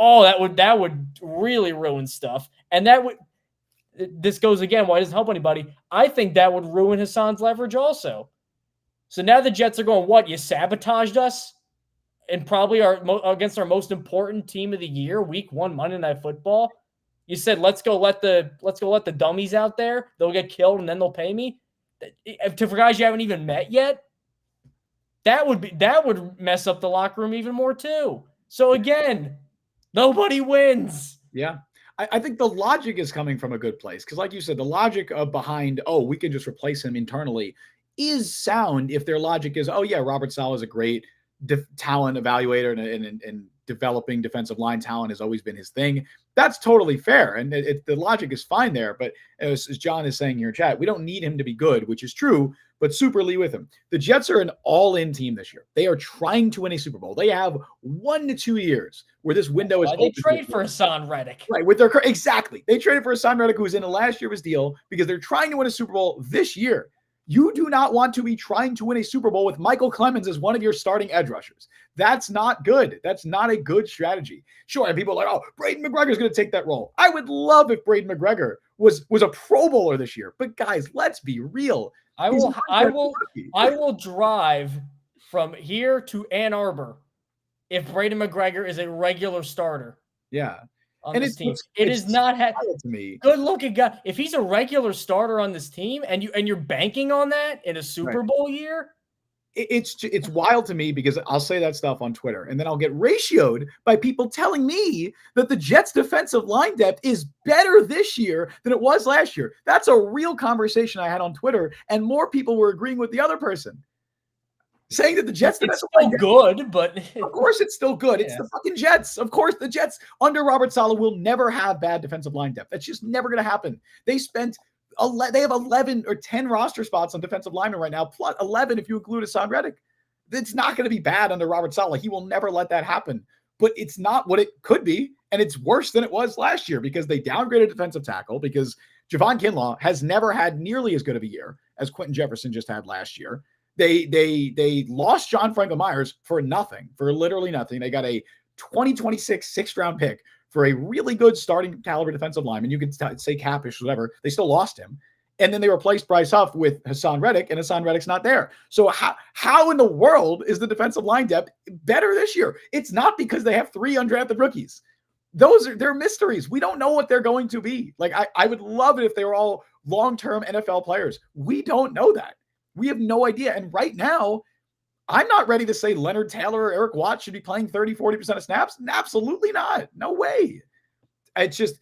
Speaker 2: Oh, that would really ruin stuff. And this goes again, why it doesn't help anybody. I think that would ruin Hasan's leverage also. So now the Jets are going, what? You sabotaged us? And probably against our most important team of the year, week 1 Monday Night Football. You said, let's go let the dummies out there. They'll get killed and then they'll pay me. For guys you haven't even met yet, that would mess up the locker room even more too. So again, nobody wins.
Speaker 1: Yeah. I think the logic is coming from a good place. Because like you said, the logic behind, we can just replace him internally is sound if their logic is, Robert Saleh is a great talent evaluator and developing defensive line talent has always been his thing. That's totally fair. And the logic is fine there. But as John is saying here in chat, we don't need him to be good, which is true, but Super Lee with him. The Jets are an all-in team this year. They are trying to win a Super Bowl. They have 1 to 2 years where this window is open.
Speaker 2: They trade for Haason Reddick.
Speaker 1: Right. Exactly. They traded for Haason Reddick, who was in the last year of his deal, because they're trying to win a Super Bowl this year. You do not want to be trying to win a Super Bowl with Michael Clemens as one of your starting edge rushers. That's not good. That's not a good strategy. Sure, and people are like, Braden McGregor is going to take that role. I would love if Braden McGregor was a Pro Bowler this year. But guys, let's be real.
Speaker 2: I will drive from here to Ann Arbor if Braden McGregor is a regular starter.
Speaker 1: Yeah.
Speaker 2: On this team. It is not
Speaker 1: to me.
Speaker 2: Good looking guy. If he's a regular starter on this team and you're banking on that in a Super Bowl year,
Speaker 1: it's wild to me because I'll say that stuff on Twitter and then I'll get ratioed by people telling me that the Jets defensive line depth is better this year than it was last year. That's a real conversation I had on Twitter, and more people were agreeing with the other person, saying that the Jets
Speaker 2: it's still good, but
Speaker 1: of course it's still good. It's the fucking Jets. Of course, the Jets under Robert Saleh will never have bad defensive line depth. That's just never going to happen. They have 11 or 10 roster spots on defensive linemen right now, plus 11 if you include Haason Reddick. It's not going to be bad under Robert Saleh. He will never let that happen. But it's not what it could be, and it's worse than it was last year because they downgraded defensive tackle because Javon Kinlaw has never had nearly as good of a year as Quentin Jefferson just had last year. They lost John Franklin Myers for literally nothing. They got a 2026 6th-round pick for a really good starting caliber defensive lineman. You could say capish, whatever. They still lost him. And then they replaced Bryce Huff with Haason Reddick, and Haason Reddick's not there. So how in the world is the defensive line depth better this year? It's not because they have 3 undrafted rookies. They're mysteries. We don't know what they're going to be. Like, I would love it if they were all long-term NFL players. We don't know that. We have no idea. And right now, I'm not ready to say Leonard Taylor or Eric Watts should be playing 30, 40% of snaps. Absolutely not. No way. It's just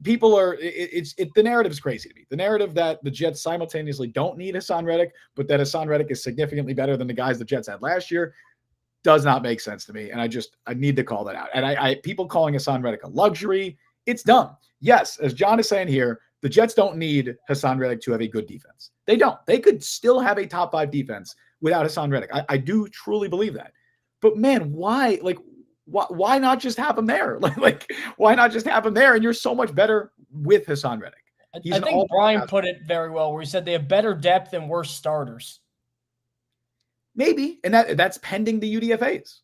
Speaker 1: people are the narrative is crazy to me. The narrative that the Jets simultaneously don't need Haason Reddick, but that Haason Reddick is significantly better than the guys the Jets had last year does not make sense to me. And I need to call that out. And I people calling Haason Reddick a luxury, it's dumb. Yes, as John is saying here, the Jets don't need Haason Reddick to have a good defense. They don't. They could still have a top 5 defense without Haason Reddick. I do truly believe that. But man, why? Like, why not just have him there? Like, why not just have him there? And you're so much better with Haason Reddick.
Speaker 2: I think Brian put it very well, where he said they have better depth and worse starters.
Speaker 1: Maybe, and that's pending the UDFAs.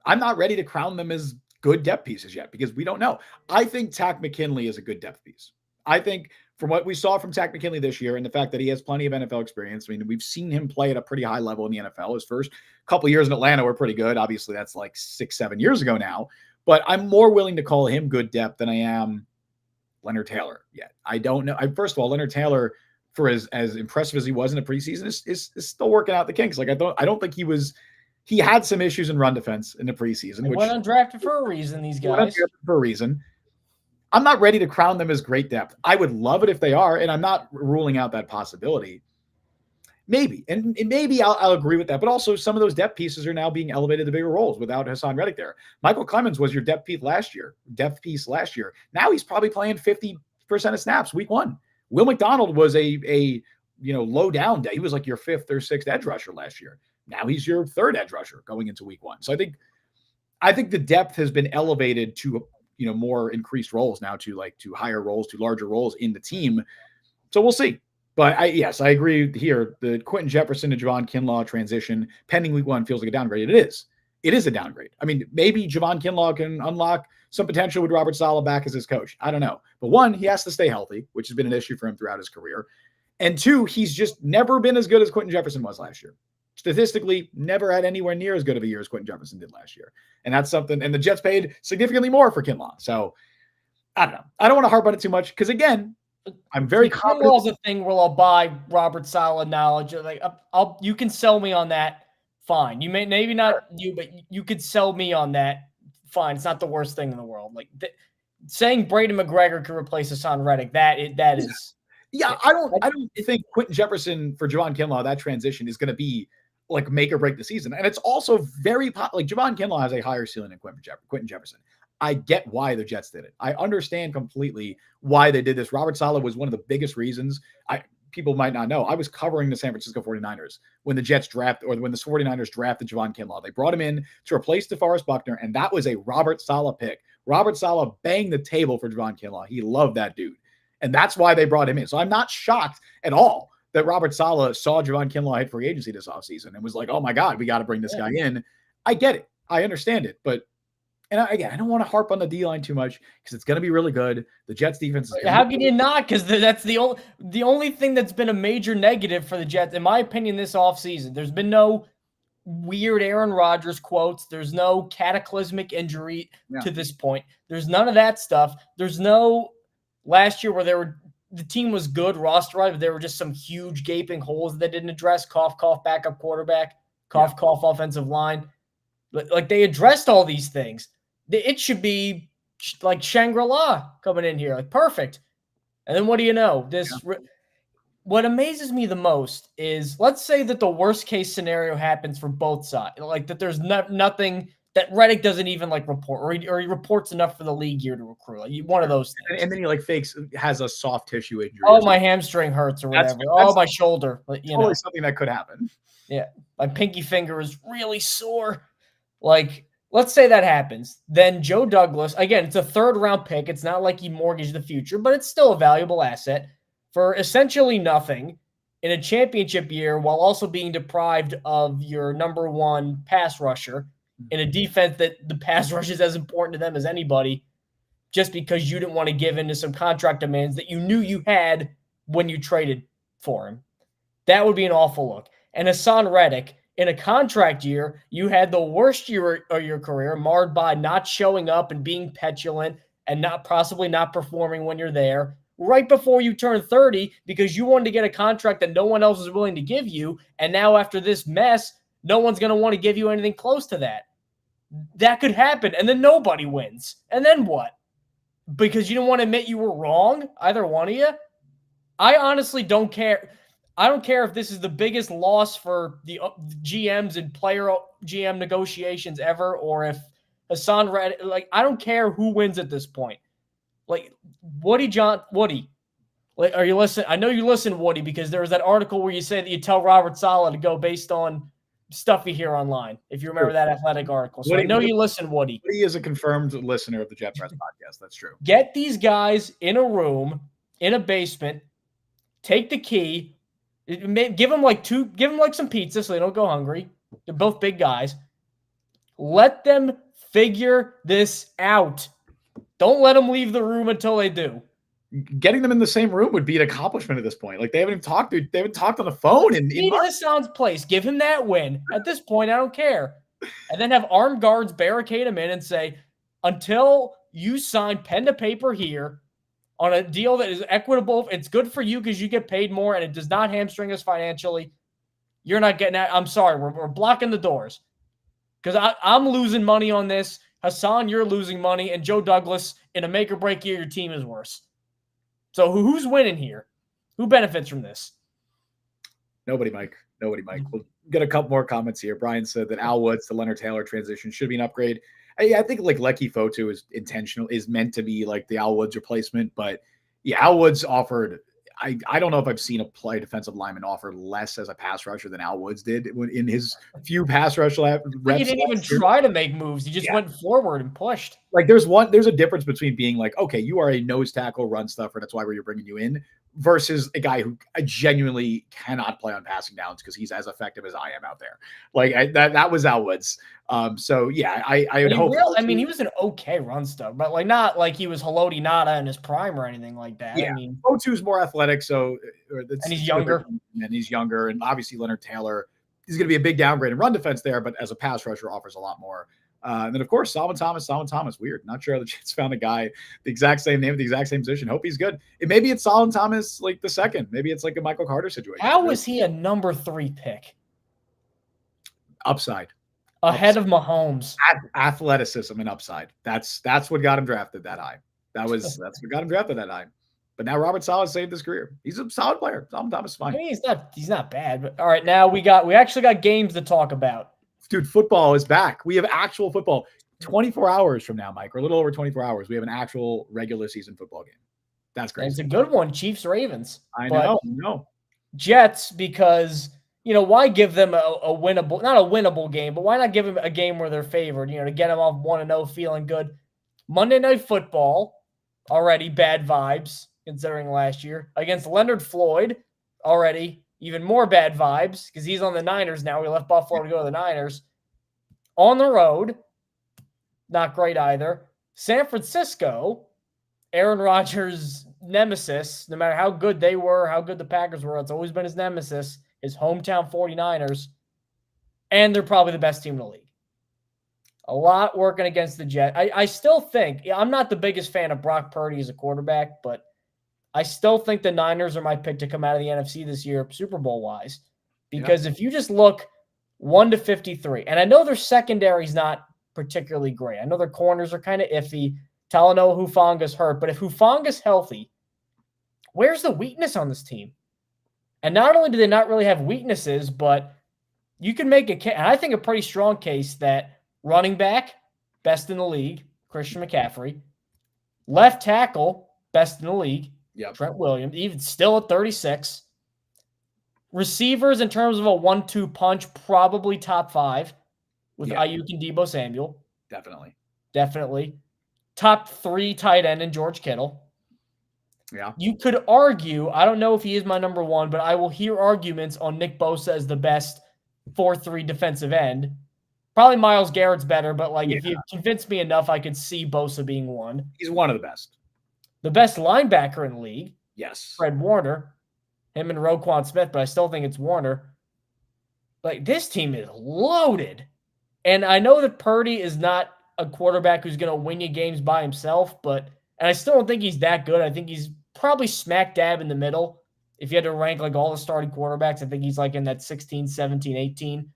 Speaker 1: I'm not ready to crown them as good depth pieces yet because we don't know. I think Takk McKinley is a good depth piece. I think from what we saw from Takk McKinley this year and the fact that he has plenty of NFL experience, I mean, we've seen him play at a pretty high level in the NFL. His first couple of years in Atlanta were pretty good. Obviously, that's like 6-7 years ago now. But I'm more willing to call him good depth than I am Leonard Taylor yet. I don't know. First of all, Leonard Taylor, for as impressive as he was in the preseason, is still working out the kinks. Like I don't think he had some issues in run defense in the preseason.
Speaker 2: They went undrafted for a reason, these guys.
Speaker 1: For a reason. I'm not ready to crown them as great depth. I would love it if they are, and I'm not ruling out that possibility. Maybe, and maybe I'll agree with that. But also, some of those depth pieces are now being elevated to bigger roles without Haason Reddick there. Michael Clemens was your depth piece last year. Now he's probably playing 50% of snaps week 1. Will McDonald was a low down day. He was like your 5th or 6th edge rusher last year. Now he's your 3rd edge rusher going into week 1. So I think the depth has been elevated to more increased roles now, to higher roles, to larger roles in the team. So we'll see. But I agree here. The Quentin Jefferson to Javon Kinlaw transition pending week 1 feels like a downgrade. It is. It is a downgrade. I mean, maybe Javon Kinlaw can unlock some potential with Robert Saleh back as his coach. I don't know. But 1, he has to stay healthy, which has been an issue for him throughout his career. And 2, he's just never been as good as Quentin Jefferson was last year. Statistically, never had anywhere near as good of a year as Quentin Jefferson did last year. And that's something, and the Jets paid significantly more for Kinlaw. So I don't know. I don't want to harp on it too much because, again, I'm very confident.
Speaker 2: Kinlaw's a thing where I'll buy Robert Saleh knowledge. Like, you can sell me on that. Fine. You may, maybe not you, but you could sell me on that. Fine. It's not the worst thing in the world. Like saying Braden McGregor can replace Haason Reddick, that is.
Speaker 1: Yeah, I don't think Quentin Jefferson for Javon Kinlaw, that transition is going to be like make or break the season. And it's also very like Javon Kinlaw has a higher ceiling than Quentin Jefferson. I get why the Jets did it. I understand completely why they did this. Robert Saleh was one of the biggest reasons. People might not know. I was covering the San Francisco 49ers when the Jets when the 49ers drafted Javon Kinlaw. They brought him in to replace DeForest Buckner, and that was a Robert Saleh pick. Robert Saleh banged the table for Javon Kinlaw. He loved that dude. And that's why they brought him in. So I'm not shocked at all that Robert Saleh saw Javon Kinlaw hit free agency this offseason and was like, oh my God, we got to bring this guy in. I get it. I understand it. But again, I don't want to harp on the D-line too much because it's going to be really good. The Jets defense is
Speaker 2: How can you not? Because that's the only thing that's been a major negative for the Jets, in my opinion, this offseason. There's been no weird Aaron Rodgers quotes. There's no cataclysmic injury to this point. There's none of that stuff. There's no last year where the team was good roster-wise, but there were just some huge gaping holes that they didn't address. Cough, cough, backup quarterback. Cough, cough, offensive line. Like they addressed all these things. It should be like Shangri-La coming in here, like perfect. And then what do you know? What amazes me the most is, let's say that the worst case scenario happens for both sides, like that there's nothing that Reddick doesn't even like report, or he reports enough for the league year to recruit. Like one of those things.
Speaker 1: And then he has a soft tissue injury.
Speaker 2: Oh, my hamstring hurts or whatever. That's my shoulder.
Speaker 1: Totally something that could happen.
Speaker 2: Yeah, my pinky finger is really sore. Like, let's say that happens. Then Joe Douglas, again, it's a 3rd-round pick. It's not like he mortgaged the future, but it's still a valuable asset for essentially nothing in a championship year while also being deprived of your number 1 pass rusher in a defense that the pass rush is as important to them as anybody, just because you didn't want to give in to some contract demands that you knew you had when you traded for him. That would be an awful look. And Haason Reddick, in a contract year, you had the worst year of your career, marred by not showing up and being petulant and possibly not performing when you're there, right before you turn 30 because you wanted to get a contract that no one else was willing to give you. And now after this mess, no one's going to want to give you anything close to that. That could happen, and then nobody wins. And then what? Because you don't want to admit you were wrong, either one of you? I honestly don't care. I don't care if this is the biggest loss for the GMs and player GM negotiations ever, or if Haason Reddick, like, I don't care who wins at this point. Like, Woody, like, are you listening? I know you listen, Woody, because there was that article where you said that you tell Robert Saleh to go based on stuff you hear online. If you remember that Athletic article. So
Speaker 1: Woody,
Speaker 2: I know you listen, Woody.
Speaker 1: Woody is a confirmed listener of the Jet Press podcast. That's true.
Speaker 2: Get these guys in a room, in a basement, take the key, give them like some pizza so they don't go hungry. They're both big guys. Let them figure this out. Don't let them leave the room until they do.
Speaker 1: Getting them in the same room would be an accomplishment at this point. Like, they haven't even talked. They haven't talked on the phone. In
Speaker 2: Haasan's place. Give him that win. At this point, I don't care. And then have armed guards barricade him in and say, until you sign pen to paper here on a deal that is equitable, it's good for you because you get paid more and it does not hamstring us financially, you're not getting that. I'm sorry. We're blocking the doors because I'm losing money on this. Haason, you're losing money. And Joe Douglas, in a make or break year, your team is worse. So who's winning here? Who benefits from this?
Speaker 1: Nobody, Mike. Nobody, Mike. We'll get a couple more comments here. Brian said that Al Woods to Leonard Taylor transition should be an upgrade. I think like Lecky Fotu is meant to be like the Al Woods replacement, but yeah, Al Woods offered. I don't know if I've seen a defensive lineman offer less as a pass rusher than Al Woods did in his few pass rush reps.
Speaker 2: He didn't even try to make moves. He just went forward and pushed.
Speaker 1: Like there's a difference between being like, okay, you are a nose tackle run stuffer, that's why we're bringing you in, versus a guy who genuinely cannot play on passing downs because he's as effective as I am out there. Like that was Al Woods. So yeah, I would hope.
Speaker 2: He was an okay run stuff, but like not like he was Haloti Ngata in his prime or anything like that.
Speaker 1: Yeah, Fotu's more athletic, so
Speaker 2: and he's younger.
Speaker 1: And obviously Leonard Taylor is going to be a big downgrade in run defense there, but as a pass rusher offers a lot more. And then, of course, Solomon Thomas, weird. Not sure how the Jets found a guy, the exact same name, the exact same position. Hope he's good. Maybe it's Solomon Thomas, like the second. Maybe it's like a Michael Carter situation.
Speaker 2: How was he a number 3 pick?
Speaker 1: Upside.
Speaker 2: Ahead of Mahomes.
Speaker 1: Athleticism and upside. That's what got him drafted that high. That's what got him drafted that high. But now Robert Saleh saved his career. He's a solid player. Solomon Thomas is fine.
Speaker 2: I mean, he's not bad. But all right, now we actually got games to talk about.
Speaker 1: Dude, football is back. We have actual football. 24 hours from now, Mike, or a little over 24 hours, we have an actual regular season football game. That's great.
Speaker 2: It's a good one, Chiefs-Ravens.
Speaker 1: I know.
Speaker 2: Jets, because, why give them a winnable, not a winnable game, but why not give them a game where they're favored, to get them off 1-0 feeling good. Monday Night Football, already bad vibes, considering last year. Against Leonard Floyd, already even more bad vibes because he's on the Niners now. We left Buffalo to go to the Niners. On the road, not great either. San Francisco, Aaron Rodgers' nemesis, no matter how good they were, how good the Packers were, it's always been his nemesis, his hometown 49ers, and they're probably the best team in the league. A lot working against the Jets. I still think, I'm not the biggest fan of Brock Purdy as a quarterback, but I still think the Niners are my pick to come out of the NFC this year, Super Bowl-wise. Because if you just look 1-53, and I know their secondary is not particularly great. I know their corners are kind of iffy. Talanoa Hufanga's hurt. But if Hufanga's healthy, where's the weakness on this team? And not only do they not really have weaknesses, but you can make and I think a pretty strong case that running back, best in the league, Christian McCaffrey. Left tackle, best in the league, Trent Williams, even still at 36. Receivers in terms of a 1-2 punch, probably top 5 with Ayuk and Deebo Samuel. Definitely. Top 3 tight end in George Kittle.
Speaker 1: Yeah.
Speaker 2: You could argue, I don't know if he is my number 1, but I will hear arguments on Nick Bosa as the best 4-3 defensive end. Probably Myles Garrett's better, but if you convince me enough, I could see Bosa being 1.
Speaker 1: He's one of the best.
Speaker 2: The best linebacker in the league.
Speaker 1: Yes.
Speaker 2: Fred Warner. Him and Roquan Smith, but I still think it's Warner. This team is loaded. And I know that Purdy is not a quarterback who's going to win you games by himself, and I still don't think he's that good. I think he's probably smack dab in the middle. If you had to rank all the starting quarterbacks, I think he's in that 16, 17, 18.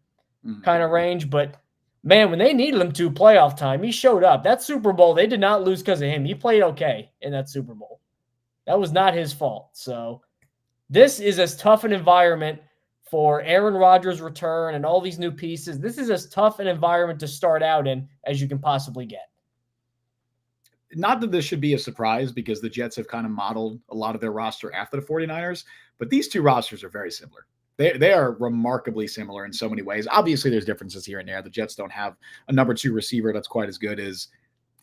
Speaker 2: kind of range. But man, when they needed him to playoff time, he showed up. That Super Bowl, they did not lose because of him. He played okay in that Super Bowl. That was not his fault. So this is as tough an environment for Aaron Rodgers' return and all these new pieces. This is as tough an environment to start out in as you can possibly get.
Speaker 1: Not that this should be a surprise because the Jets have kind of modeled a lot of their roster after the 49ers, but these two rosters are very similar. They are remarkably similar in so many ways. Obviously, there's differences here and there. The Jets don't have a number 2 receiver that's quite as good as,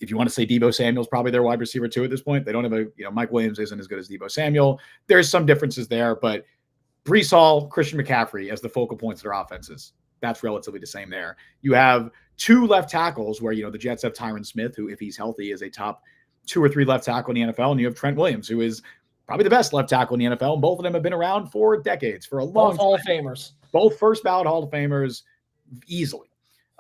Speaker 1: if you want to say Deebo Samuel's probably their wide receiver 2 at this point. They don't have Mike Williams isn't as good as Deebo Samuel. There's some differences there, but Breece Hall, Christian McCaffrey as the focal points of their offenses, that's relatively the same there. You have 2 left tackles where, the Jets have Tyron Smith, who, if he's healthy, is a top 2 or 3 left tackle in the NFL. And you have Trent Williams, who is probably the best left tackle in the NFL. And both of them have been around for decades, for a long time.
Speaker 2: Hall of Famers.
Speaker 1: Both first ballot Hall of Famers easily.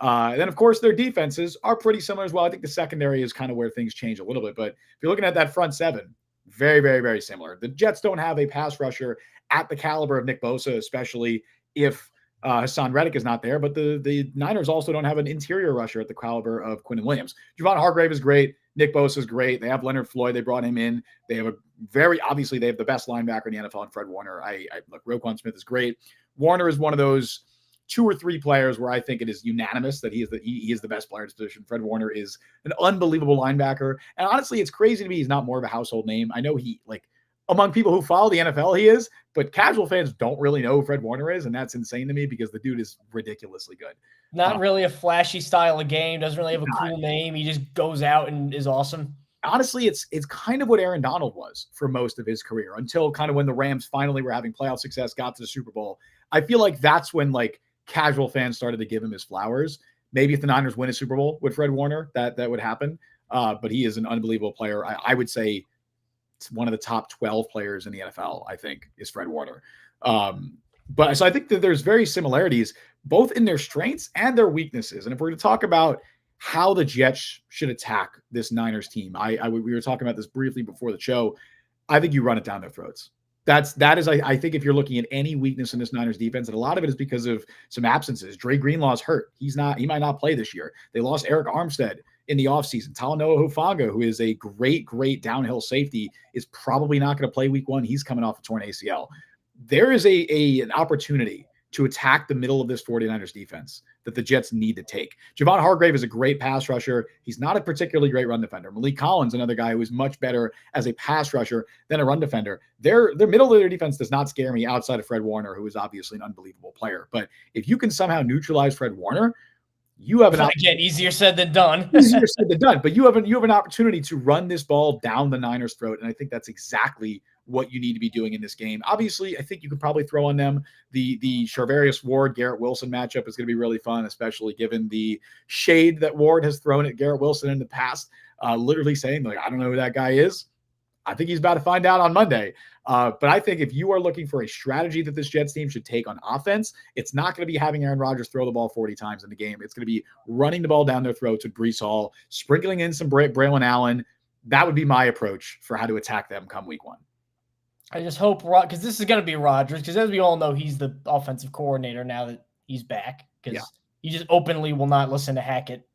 Speaker 1: Then, of course, their defenses are pretty similar as well. I think the secondary is kind of where things change a little bit. But if you're looking at that front 7, very, very, very similar. The Jets don't have a pass rusher at the caliber of Nick Bosa, especially if Haason Reddick is not there. But the Niners also don't have an interior rusher at the caliber of Quinnen Williams. Javon Hargrave is great. Nick Bosa is great. They have Leonard Floyd. They brought him in. They have obviously they have the best linebacker in the NFL in Fred Warner. Look, Roquan Smith is great. Warner is one of those 2 or 3 players where I think it is unanimous that he is the best player in his position. Fred Warner is an unbelievable linebacker. And honestly, it's crazy to me he's not more of a household name. I know among people who follow the NFL, he is, but casual fans don't really know who Fred Warner is. And that's insane to me because the dude is ridiculously good.
Speaker 2: Not really a flashy style of game. Doesn't really have a cool name. He just goes out and is awesome.
Speaker 1: Honestly, it's kind of what Aaron Donald was for most of his career until kind of when the Rams finally were having playoff success, got to the Super Bowl. I feel like that's when casual fans started to give him his flowers. Maybe if the Niners win a Super Bowl with Fred Warner, that would happen. But he is an unbelievable player. I would say it's one of the top 12 players in the NFL, I think, is Fred Warner. So I think that there's very similarities both in their strengths and their weaknesses. And if we're going to talk about how the Jets should attack this Niners team, we were talking about this briefly before the show. I think you run it down their throats. That is, I think if you're looking at any weakness in this Niners defense, and a lot of it is because of some absences. Dre Greenlaw's hurt. He might not play this year. They lost Eric Armstead in the offseason. Talanoa Hufanga, who is a great downhill safety, is probably not going to play week 1. He's coming off a torn ACL. There is an opportunity to attack the middle of this 49ers defense that the Jets need to take. Javon Hargrave is a great pass rusher. He's not a particularly great run defender. Malik Collins, another guy who is much better as a pass rusher than a run defender. Their middle of their defense does not scare me outside of Fred Warner, who is obviously an unbelievable player. But if you can somehow neutralize Fred Warner, you have
Speaker 2: again, easier said than done.
Speaker 1: Easier said than done. But you have an opportunity to run this ball down the Niners' throat, and I think that's exactly what you need to be doing in this game. Obviously, I think you could probably throw on them the Charvarius Ward Garrett Wilson matchup is going to be really fun, especially given the shade that Ward has thrown at Garrett Wilson in the past, literally saying I don't know who that guy is. I think he's about to find out on Monday. But I think if you are looking for a strategy that this Jets team should take on offense, it's not going to be having Aaron Rodgers throw the ball 40 times in the game. It's going to be running the ball down their throats with Breece Hall, sprinkling in some Braylon Allen. That would be my approach for how to attack them come week 1.
Speaker 2: I just hope, because this is going to be Rodgers, because as we all know, he's the offensive coordinator now that he's back, because he just openly will not listen to Hackett,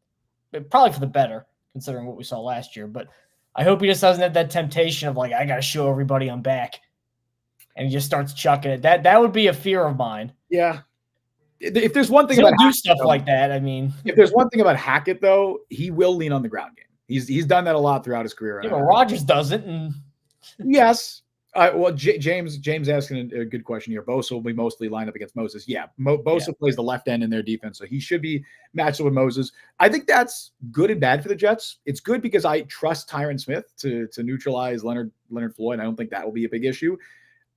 Speaker 2: probably for the better, considering what we saw last year. But I hope he just doesn't have that temptation of I got to show everybody I'm back, and he just starts chucking it. That would be a fear of mine.
Speaker 1: Yeah. If there's one thing
Speaker 2: He'll
Speaker 1: about
Speaker 2: do
Speaker 1: Hackett,
Speaker 2: stuff like that, I mean,
Speaker 1: if there's one thing about Hackett, though, he will lean on the ground game. He's done that a lot throughout his career.
Speaker 2: But Rodgers doesn't. And
Speaker 1: yes. Well, James asking a good question here. Bosa will be mostly lined up against Moses. Yeah, Bosa plays the left end in their defense, so he should be matched up with Moses. I think that's good and bad for the Jets. It's good because I trust Tyron Smith to neutralize Leonard Floyd. I don't think that will be a big issue.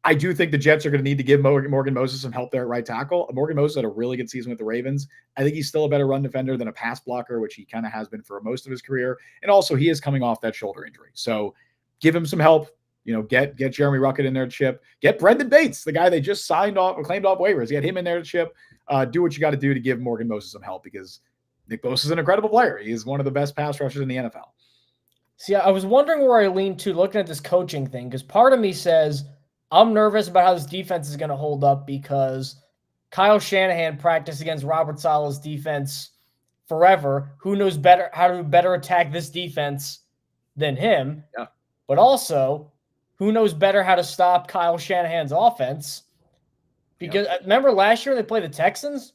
Speaker 1: I do think the Jets are going to need to give Morgan Moses some help there at right tackle. Morgan Moses had a really good season with the Ravens. I think he's still a better run defender than a pass blocker, which he kind of has been for most of his career. And also, he is coming off that shoulder injury. So give him some help. Get Jeremy Ruckett in there to chip. Get Brendan Bates, the guy they just signed off or claimed off waivers. Get him in there to chip. Do what you got to do to give Morgan Moses some help because Nick Bosa is an incredible player. He is one of the best pass rushers in the NFL.
Speaker 2: See, I was wondering where I lean to looking at this coaching thing because part of me says I'm nervous about how this defense is going to hold up because Kyle Shanahan practiced against Robert Saleh's defense forever. Who knows better how to better attack this defense than him?
Speaker 1: Yeah.
Speaker 2: But also, who knows better how to stop Kyle Shanahan's offense? Because remember last year they played the Texans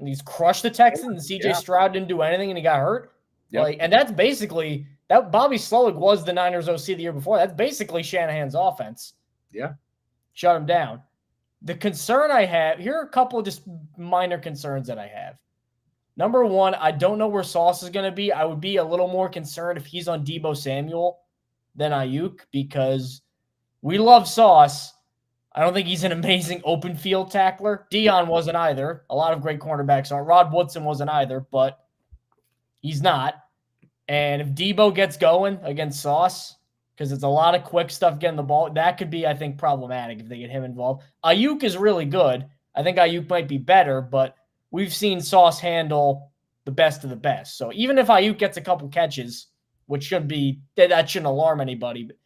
Speaker 2: and he's crushed the Texans and CJ Stroud didn't do anything and he got hurt. Like, and that's basically that Bobby Slowick was the Niners OC the year before. That's basically Shanahan's offense.
Speaker 1: Yeah.
Speaker 2: Shut him down. The concern I have, here are a couple of just minor concerns that I have. Number one, I don't know where Sauce is going to be. I would be a little more concerned if he's on Deebo Samuel than Ayuk because we love Sauce. I don't think he's an amazing open field tackler. Dion wasn't either. A lot of great cornerbacks aren't. Rod Woodson wasn't either, but he's not. And if Deebo gets going against Sauce, because it's a lot of quick stuff getting the ball, that could be, I think, problematic if they get him involved. Ayuk is really good. I think Ayuk might be better, but we've seen Sauce handle the best of the best. So even if Ayuk gets a couple catches, which that shouldn't alarm anybody, but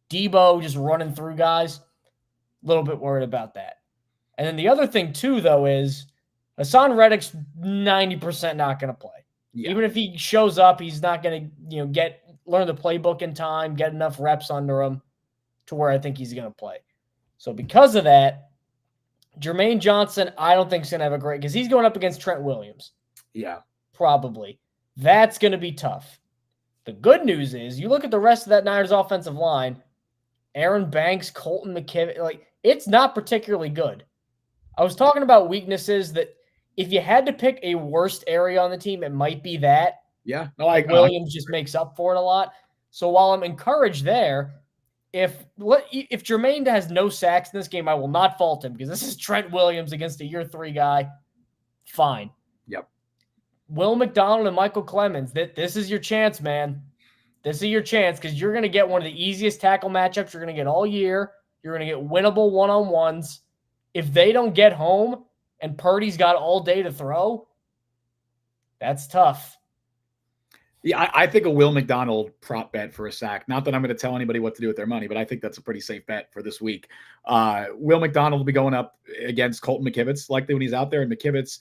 Speaker 2: Deebo just running through guys, a little bit worried about that. And then the other thing, too, though, is Haason Reddick's 90% not going to play. Yeah. Even if he shows up, he's not going to, learn the playbook in time, get enough reps under him to where I think he's going to play. So because of that, Jermaine Johnson, I don't think is going to have a great, because he's going up against Trent Williams.
Speaker 1: Yeah.
Speaker 2: Probably. That's going to be tough. The good news is you look at the rest of that Niners offensive line, Aaron Banks, Colton McKivitt, it's not particularly good. I was talking about weaknesses that if you had to pick a worst area on the team, it might be that.
Speaker 1: Yeah.
Speaker 2: No, Williams just makes up for it a lot. So while I'm encouraged there, if Jermaine has no sacks in this game, I will not fault him because this is Trent Williams against a year 3 guy. Fine.
Speaker 1: Yep.
Speaker 2: Will McDonald and Michael Clemens, this is your chance, man. This is your chance because you're going to get one of the easiest tackle matchups you're going to get all year. You're going to get winnable one-on-ones. If they don't get home and Purdy's got all day to throw, that's tough.
Speaker 1: Yeah, I think a Will McDonald prop bet for a sack. Not that I'm going to tell anybody what to do with their money, but I think that's a pretty safe bet for this week. Will McDonald will be going up against Colton McKivitz likely when he's out there, and McKivitz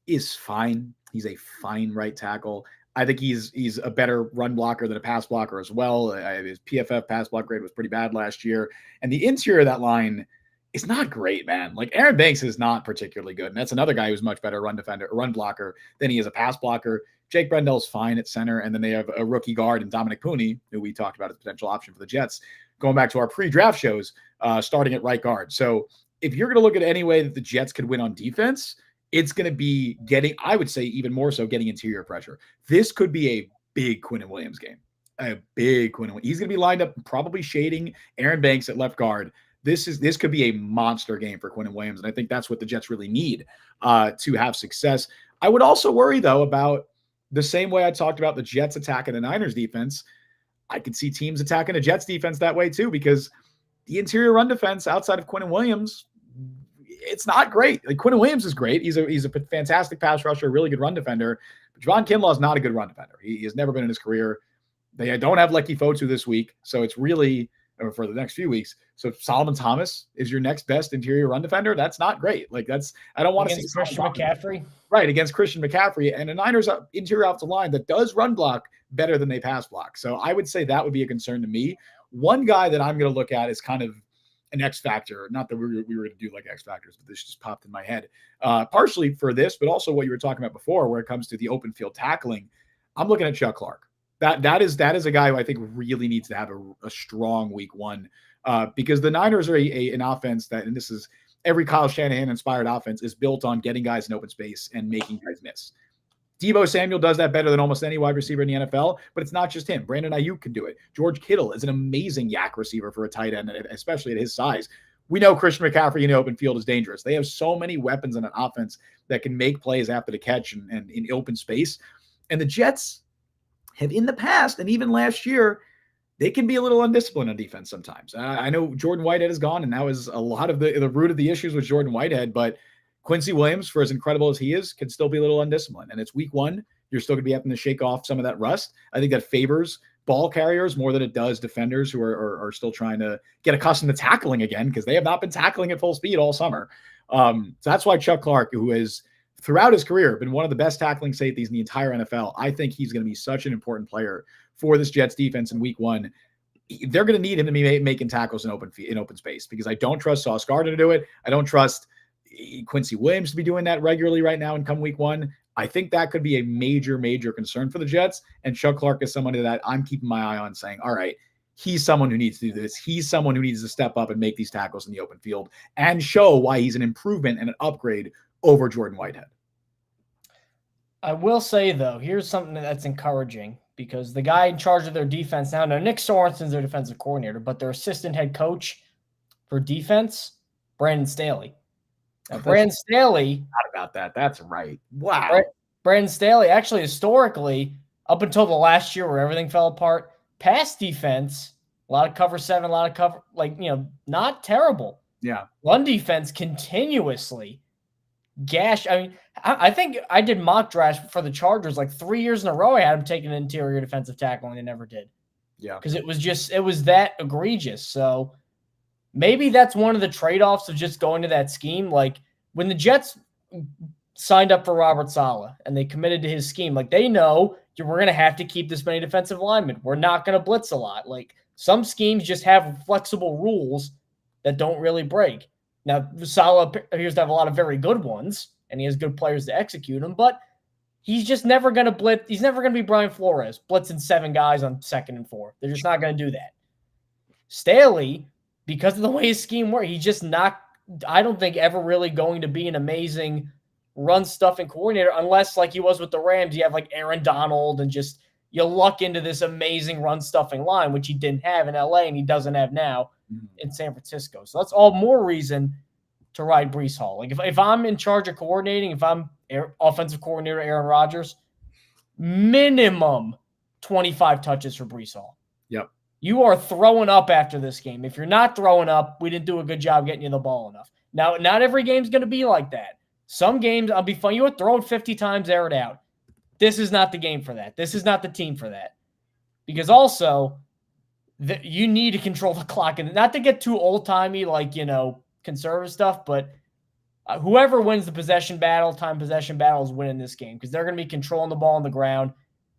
Speaker 1: is fine. He's a fine right tackle. I think he's a better run blocker than a pass blocker as well. His PFF pass block grade was pretty bad last year. And the interior of that line is not great, man. Like Aaron Banks is not particularly good. And that's another guy who's much better run blocker than he is a pass blocker. Jake Brendell's fine at center. And then they have a rookie guard in Dominic Pooney, who we talked about as a potential option for the Jets, going back to our pre-draft shows, starting at right guard. So if you're going to look at any way that the Jets could win on defense, it's going to be I would say even more so, getting interior pressure. This could be a big Quinnen Williams game. A big Quinnen Williams. He's going to be lined up probably shading Aaron Banks at left guard. This could be a monster game for Quinnen Williams, and I think that's what the Jets really need to have success. I would also worry, though, about the same way I talked about the Jets attacking the Niners defense. I could see teams attacking the Jets defense that way, too, because the interior run defense outside of Quinnen Williams, it's not great. Like Quinnen Williams is great. He's a fantastic pass rusher, a really good run defender. But Javon Kinlaw is not a good run defender. He has never been in his career. They don't have Lecky Fotu this week, so it's really for the next few weeks. So Solomon Thomas is your next best interior run defender. That's not great. I don't want to see
Speaker 2: Christian McCaffrey.
Speaker 1: Right, against Christian McCaffrey and a Niners interior offensive line that does run block better than they pass block. So I would say that would be a concern to me. One guy that I'm going to look at is kind of an X factor. Not that we were going to do like X factors, but this just popped in my head. Partially for this, but also what you were talking about before, where it comes to the open field tackling. I'm looking at Chuck Clark. That is a guy who I think really needs to have a strong week 1 because the Niners are an offense that, and this is every Kyle Shanahan inspired offense, is built on getting guys in open space and making guys miss. Deebo Samuel does that better than almost any wide receiver in the NFL, but it's not just him. Brandon Ayuk can do it. George Kittle is an amazing yak receiver for a tight end, especially at his size. We know Christian McCaffrey in the open field is dangerous. They have so many weapons in an offense that can make plays after the catch and in open space. And the Jets have in the past, and even last year, they can be a little undisciplined on defense sometimes. I know Jordan Whitehead is gone, and that was a lot of the root of the issues with Jordan Whitehead, but Quincy Williams, for as incredible as he is, can still be a little undisciplined. And it's week 1. You're still going to be having to shake off some of that rust. I think that favors ball carriers more than it does defenders who are still trying to get accustomed to tackling again because they have not been tackling at full speed all summer. So that's why Chuck Clark, who has throughout his career been one of the best tackling safeties in the entire NFL, I think he's going to be such an important player for this Jets defense in week one. They're going to need him to be making tackles in open space, because I don't trust Sauce Gardner to do it. I don't trust Quincy Williams to be doing that regularly right now and come week one. I think that could be a major, major concern for the Jets. And Chuck Clark is somebody that I'm keeping my eye on, saying, all right, he's someone who needs to do this. He's someone who needs to step up and make these tackles in the open field and show why he's an improvement and an upgrade over Jordan Whitehead.
Speaker 2: I will say, though, here's something that's encouraging, because the guy in charge of their defense now, Nick Sorensen's their defensive coordinator, but their assistant head coach for defense, Brandon Staley. Now, Brandon Staley.
Speaker 1: Not about that. That's right. Wow.
Speaker 2: Brandon Staley, actually, historically, up until the last year where everything fell apart, pass defense, a lot of cover 7, a lot of cover, not terrible.
Speaker 1: Yeah.
Speaker 2: Run defense continuously gash. I mean, I think I did mock drafts for the Chargers like 3 years in a row. I had them taking an interior defensive tackle, and they never did.
Speaker 1: Yeah.
Speaker 2: Because it was that egregious. So maybe that's one of the trade-offs of just going to that scheme. Like when the Jets signed up for Robert Saleh and they committed to his scheme, like they know we're going to have to keep this many defensive linemen. We're not going to blitz a lot. Like some schemes just have flexible rules that don't really break. Now, Saleh appears to have a lot of very good ones, and he has good players to execute them, but he's just never going to blitz. He's never going to be Brian Flores, blitzing 7 guys on 2nd and 4. They're just not going to do that. Staley, because of the way his scheme works, he's just not, I don't think, ever really going to be an amazing run-stuffing coordinator unless, like he was with the Rams, you have like Aaron Donald and just you luck into this amazing run-stuffing line, which he didn't have in LA and he doesn't have now in San Francisco. So that's all more reason to ride Breece Hall. Like if I'm in charge of coordinating, if I'm offensive coordinator Aaron Rodgers, minimum 25 touches for Breece Hall.
Speaker 1: Yep.
Speaker 2: You are throwing up after this game. If you're not throwing up, we didn't do a good job getting you the ball enough. Now, not every game's going to be like that. Some games, I'll be fun. You would throw it 50 times, air it out. This is not the game for that. This is not the team for that. Because also, you need to control the clock. And not to get too old-timey, conservative stuff, but whoever wins the time possession battle is winning this game, because they're going to be controlling the ball on the ground.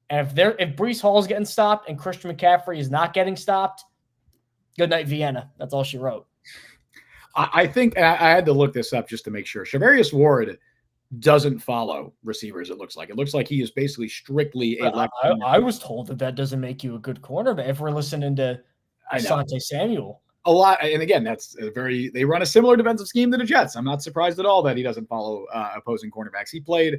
Speaker 2: And if Breece Hall is getting stopped and Christian McCaffrey is not getting stopped, good night, Vienna. That's all she wrote.
Speaker 1: I think, and I had to look this up just to make sure, Charvarius Ward doesn't follow receivers, it looks like. It looks like he is basically strictly a left.
Speaker 2: I was told that doesn't make you a good cornerback if we're listening to Asante Samuel.
Speaker 1: A lot, and again, they run a similar defensive scheme to the Jets. I'm not surprised at all that he doesn't follow opposing cornerbacks. He played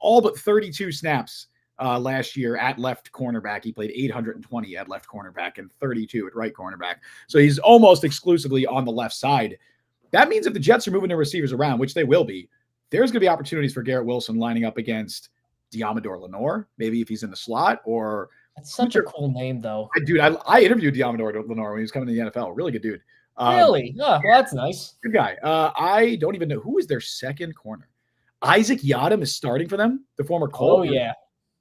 Speaker 1: all but 32 snaps last year at left cornerback. He played 820 at left cornerback and 32 at right cornerback. So he's almost exclusively on the left side. That means if the Jets are moving their receivers around, which they will be, there's going to be opportunities for Garrett Wilson lining up against Diamador Lenore, maybe if he's in the slot, or
Speaker 2: that's such a cool name, though.
Speaker 1: Dude, I interviewed Diamador Lenore when he was coming to the NFL. Really good dude.
Speaker 2: Really? Oh, well, that's nice.
Speaker 1: Good guy. I don't even know who is their second corner. Isaac Yiadom is starting for them, the former Colt.
Speaker 2: Oh, yeah.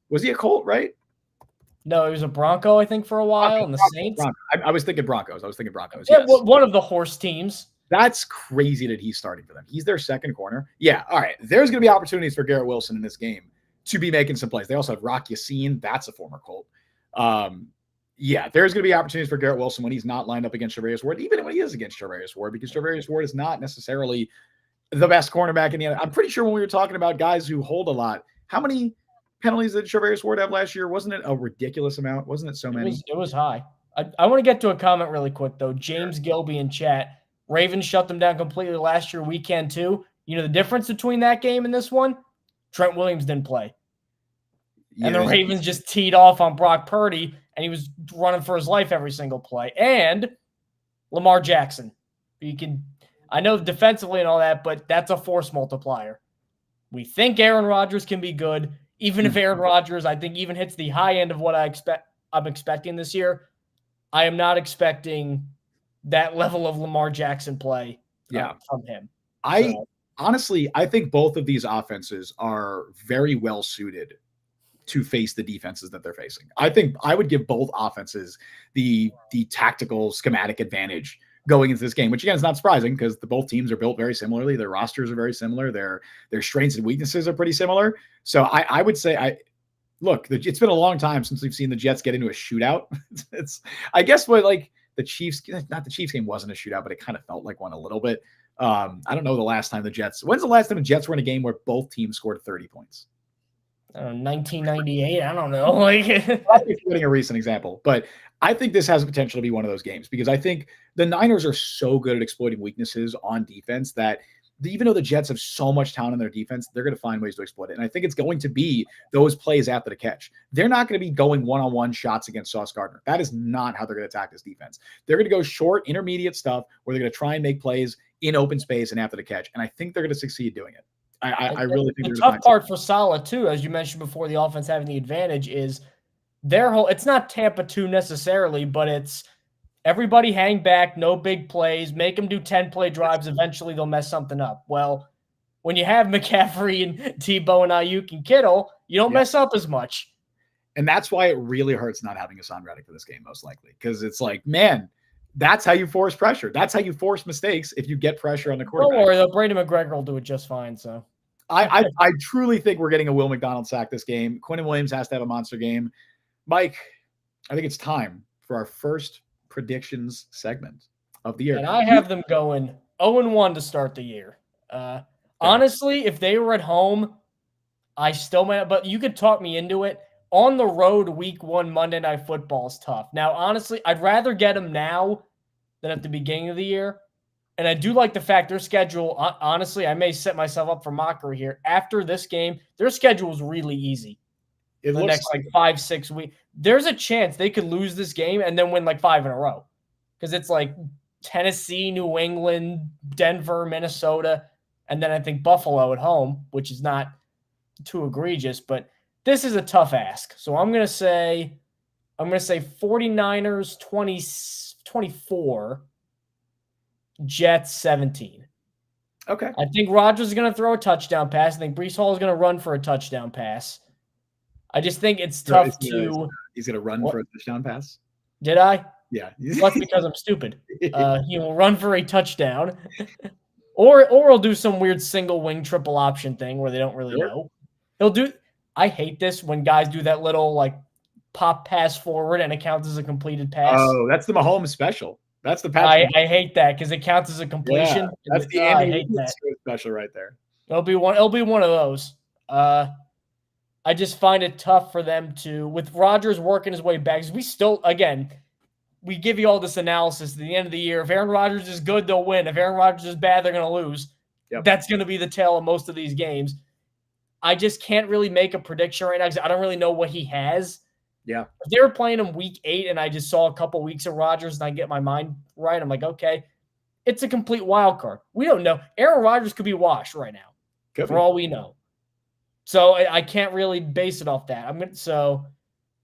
Speaker 1: Was he a Colt, right?
Speaker 2: No, he was a Bronco, I think, for a while, and the Saints.
Speaker 1: I was thinking Broncos.
Speaker 2: Yeah, yes. One of the horse teams.
Speaker 1: That's crazy that he's starting for them. He's their second corner. Yeah, all right. There's going to be opportunities for Garrett Wilson in this game to be making some plays. They also have Rock Yassin. That's a former Colt. Yeah, there's going to be opportunities for Garrett Wilson when he's not lined up against Charvarius Ward, even when he is against Charvarius Ward, because Charvarius Ward is not necessarily the best cornerback in the NFL. I'm pretty sure when we were talking about guys who hold a lot, how many penalties did Charvarius Ward have last year? Wasn't it a ridiculous amount? Wasn't it so many?
Speaker 2: It was high. I want to get to a comment really quick, though. James Gilby in chat. Ravens shut them down completely last year, weekend 2. You know the difference between that game and this one? Trent Williams didn't play. And the Ravens just teed off on Brock Purdy, and he was running for his life every single play. And Lamar Jackson. I know defensively and all that, but that's a force multiplier. We think Aaron Rodgers can be good. Even if Aaron Rodgers, I think, even hits the high end of what I'm expecting this year, I am not expecting that level of Lamar Jackson play from him.
Speaker 1: Honestly, I think both of these offenses are very well suited to face the defenses that they're facing. I think I would give both offenses the tactical schematic advantage going into this game, which again is not surprising because both teams are built very similarly. Their rosters are very similar. Their strengths and weaknesses are pretty similar. So I would say look, it's been a long time since we've seen the Jets get into a shootout. I guess what like the Chiefs, not the Chiefs game wasn't a shootout, but it kind of felt like one a little bit. I don't know the last time when's the last time the Jets were in a game where both teams scored 30 points?
Speaker 2: 1998. I don't know. Like,
Speaker 1: getting a recent example, but I think this has the potential to be one of those games because I think the Niners are so good at exploiting weaknesses on defense that even though the Jets have so much talent in their defense, they're going to find ways to exploit it. And I think it's going to be those plays after the catch. They're not going to be going one-on-one shots against Sauce Gardner. That is not how they're going to attack this defense. They're going to go short, intermediate stuff where they're going to try and make plays in open space and after the catch. And I think they're going to succeed doing it. I really think
Speaker 2: the tough part for Saleh too, as you mentioned before, the offense having the advantage is their whole. It's not Tampa 2 necessarily, but it's everybody hang back, no big plays, make them do 10-play drives. Eventually, they'll mess something up. Well, when you have McCaffrey and Tebow and Ayuk and Kittle, you don't mess up as much.
Speaker 1: And that's why it really hurts not having Haason Reddick for this game, most likely, because it's like, man. That's how you force pressure. That's how you force mistakes if you get pressure on the quarterback.
Speaker 2: Don't worry, though. Brady McGregor will do it just fine. So
Speaker 1: I truly think we're getting a Will McDonald sack this game. Quinnen Williams has to have a monster game. Mike, I think it's time for our first predictions segment of the year.
Speaker 2: And I have them going 0-1 to start the year. Honestly, if they were at home, I still might, but you could talk me into it. On the road, week 1, Monday Night Football is tough. Now, honestly, I'd rather get them now than at the beginning of the year. And I do like the fact their schedule, honestly, I may set myself up for mockery here. After this game, their schedule is really easy. The next 5-6 weeks. There's a chance they could lose this game and then win 5 in a row. Because it's Tennessee, New England, Denver, Minnesota, and then I think Buffalo at home, which is not too egregious, but this is a tough ask. So I'm going to say 49ers 24, Jets 17.
Speaker 1: Okay.
Speaker 2: I think Rodgers is going to throw a touchdown pass. I think Breece Hall is going to run for a touchdown pass. I just think it's tough to...
Speaker 1: He's going to run for a touchdown pass?
Speaker 2: Did I?
Speaker 1: Yeah.
Speaker 2: Well, that's because I'm stupid. He will run for a touchdown. Or he'll do some weird single wing triple option thing where they don't really know. He'll do... I hate this when guys do that little pop pass forward and it counts as a completed pass.
Speaker 1: Oh, that's the Mahomes special. That's the pass.
Speaker 2: I hate that because it counts as a completion.
Speaker 1: Yeah, that's the
Speaker 2: I hate that
Speaker 1: special right there.
Speaker 2: It'll be one of those. I just find it tough for them to, with Rodgers working his way back. We still, again, we give you all this analysis at the end of the year. If Aaron Rodgers is good, they'll win. If Aaron Rodgers is bad, they're going to lose.
Speaker 1: Yep.
Speaker 2: That's going to be the tale of most of these games. I just can't really make a prediction right now because I don't really know what he has.
Speaker 1: Yeah.
Speaker 2: If they were playing him week 8 and I just saw a couple weeks of Rodgers and I get my mind right, I'm like, okay, it's a complete wild card. We don't know. Aaron Rodgers could be washed right now for all we know. So I can't really base it off that.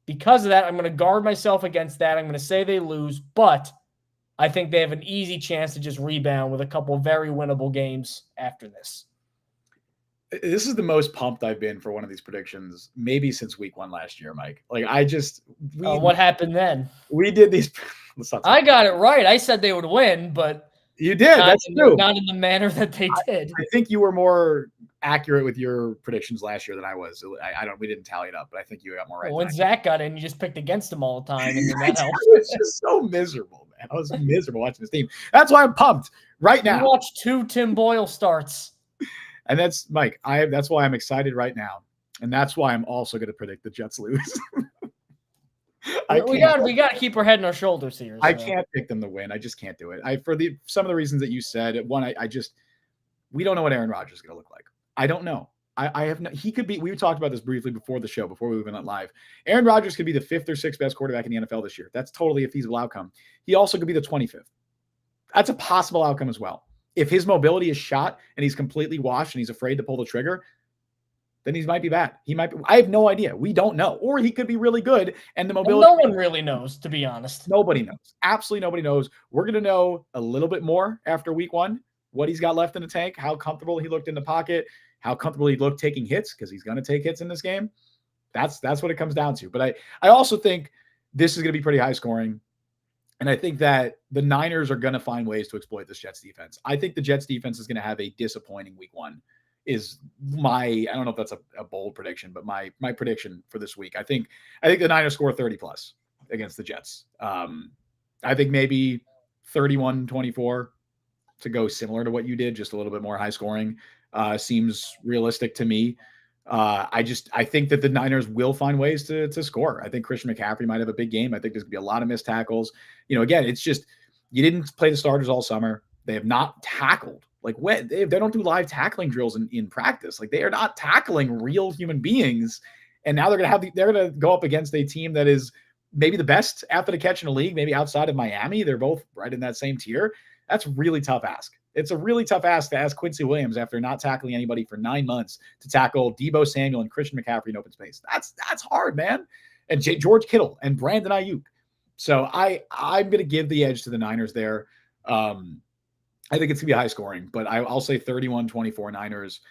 Speaker 2: Because of that, I'm going to guard myself against that. I'm going to say they lose, but I think they have an easy chance to just rebound with a couple very winnable games after this.
Speaker 1: This is the most pumped I've been for one of these predictions, maybe since week 1 last year, Mike.
Speaker 2: What happened then?
Speaker 1: We did these.
Speaker 2: I got it right. I said they would win, but
Speaker 1: you did. That's true.
Speaker 2: Not in the manner that they did.
Speaker 1: I think you were more accurate with your predictions last year than I was. We didn't tally it up, but I think you got more right.
Speaker 2: Well, when Zach got in, you just picked against him all the time, and that helped.
Speaker 1: It's just so miserable, man. I was miserable watching this team. That's why I'm pumped right now.
Speaker 2: You watched 2 Tim Boyle starts.
Speaker 1: And that's Mike. That's why I'm excited right now, and that's why I'm also going to predict the Jets lose.
Speaker 2: We got to keep our head in our shoulders here. So.
Speaker 1: I can't pick them to win. I just can't do it. For some of the reasons that you said. One, we don't know what Aaron Rodgers is going to look like. I don't know. I have no. He could be. We talked about this briefly before the show, before we went live. Aaron Rodgers could be the 5th or 6th best quarterback in the NFL this year. That's totally a feasible outcome. He also could be the 25th. That's a possible outcome as well. If his mobility is shot and he's completely washed and he's afraid to pull the trigger, then he might be bad. He might be. I have no idea. We don't know. Or he could be really good and the mobility.
Speaker 2: No one really knows, to be honest.
Speaker 1: Nobody knows. Absolutely nobody knows. We're going to know a little bit more after week 1, what he's got left in the tank, how comfortable he looked in the pocket, how comfortable he looked taking hits, because he's going to take hits in this game. That's what it comes down to. But I also think this is going to be pretty high scoring. And I think that the Niners are going to find ways to exploit this Jets defense. I think the Jets defense is going to have a disappointing week one. Is I don't know if that's a bold prediction, but my prediction for this week. I think the Niners score 30 plus against the Jets. I think maybe 31-24 to go similar to what you did, just a little bit more high scoring. Seems realistic to me. I think that the Niners will find ways to score. I think Christian McCaffrey might have a big game. I think there's gonna be a lot of missed tackles. Again, it's just you didn't play the starters all summer. They have not tackled. Like when they don't do live tackling drills in practice. Like they are not tackling real human beings. And now they're gonna go up against a team that is maybe the best after the catch in the league, maybe outside of Miami. They're both right in that same tier. That's a really tough ask. It's a really tough ask to ask Quincy Williams after not tackling anybody for 9 months to tackle Deebo Samuel and Christian McCaffrey in open space. That's hard, man. And George Kittle and Brandon Ayuk. So I'm going to give the edge to the Niners there. I think it's going to be high scoring, but I'll say 31-24 Niners.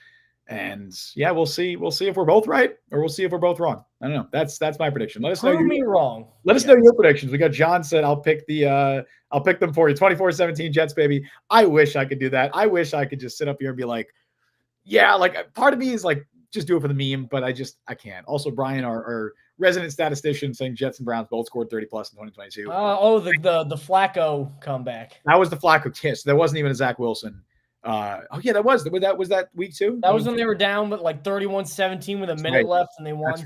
Speaker 1: And yeah, we'll see. We'll see if we're both right or we'll see if we're both wrong. I don't know. That's my prediction. Let us know.
Speaker 2: Prove me wrong.
Speaker 1: Let us know your predictions. We got John said I'll pick them for you. 24-17 Jets, baby. I wish I could do that. I wish I could just sit up here and be like, yeah, like part of me is like, just do it for the meme, but I can't. Also, Brian, our resident statistician, saying Jets and Browns both scored 30 plus in 2022.
Speaker 2: The Flacco comeback.
Speaker 1: That was the Flacco kiss. There wasn't even a Zach Wilson. That was that week 2.
Speaker 2: That was when they were down with like 31-17 with a minute left and they won.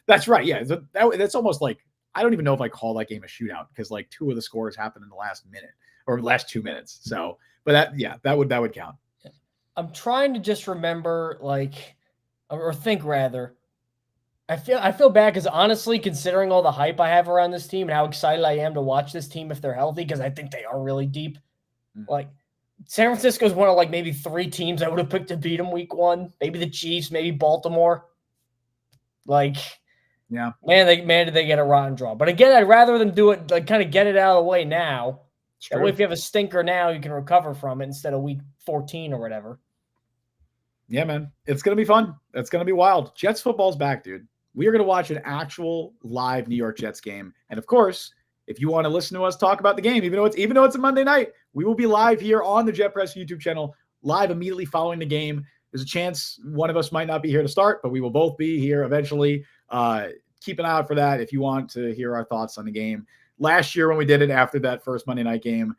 Speaker 1: That's right. Yeah, that's almost like I don't even know if I call that game a shootout because like 2 of the scores happened in the last minute or last 2 minutes. So, but that would count.
Speaker 2: I'm trying to just remember or think rather. I feel bad because honestly, considering all the hype I have around this team and how excited I am to watch this team if they're healthy, because I think they are really deep. Like San Francisco's one of maybe 3 teams I would have picked to beat them week 1. Maybe the Chiefs, maybe Baltimore.
Speaker 1: Yeah,
Speaker 2: did they get a rotten draw? But again, I'd rather them do it kind of get it out of the way now. That way, if you have a stinker now, you can recover from it instead of week 14 or whatever.
Speaker 1: Yeah, man, it's gonna be fun. It's gonna be wild. Jets football's back, dude. We are gonna watch an actual live New York Jets game, and of course, if you want to listen to us talk about the game, even though it's a Monday night, we will be live here on the Jet Press YouTube channel, live immediately following the game. There's a chance one of us might not be here to start, but we will both be here eventually. Keep an eye out for that if you want to hear our thoughts on the game. Last year when we did it after that first Monday night game,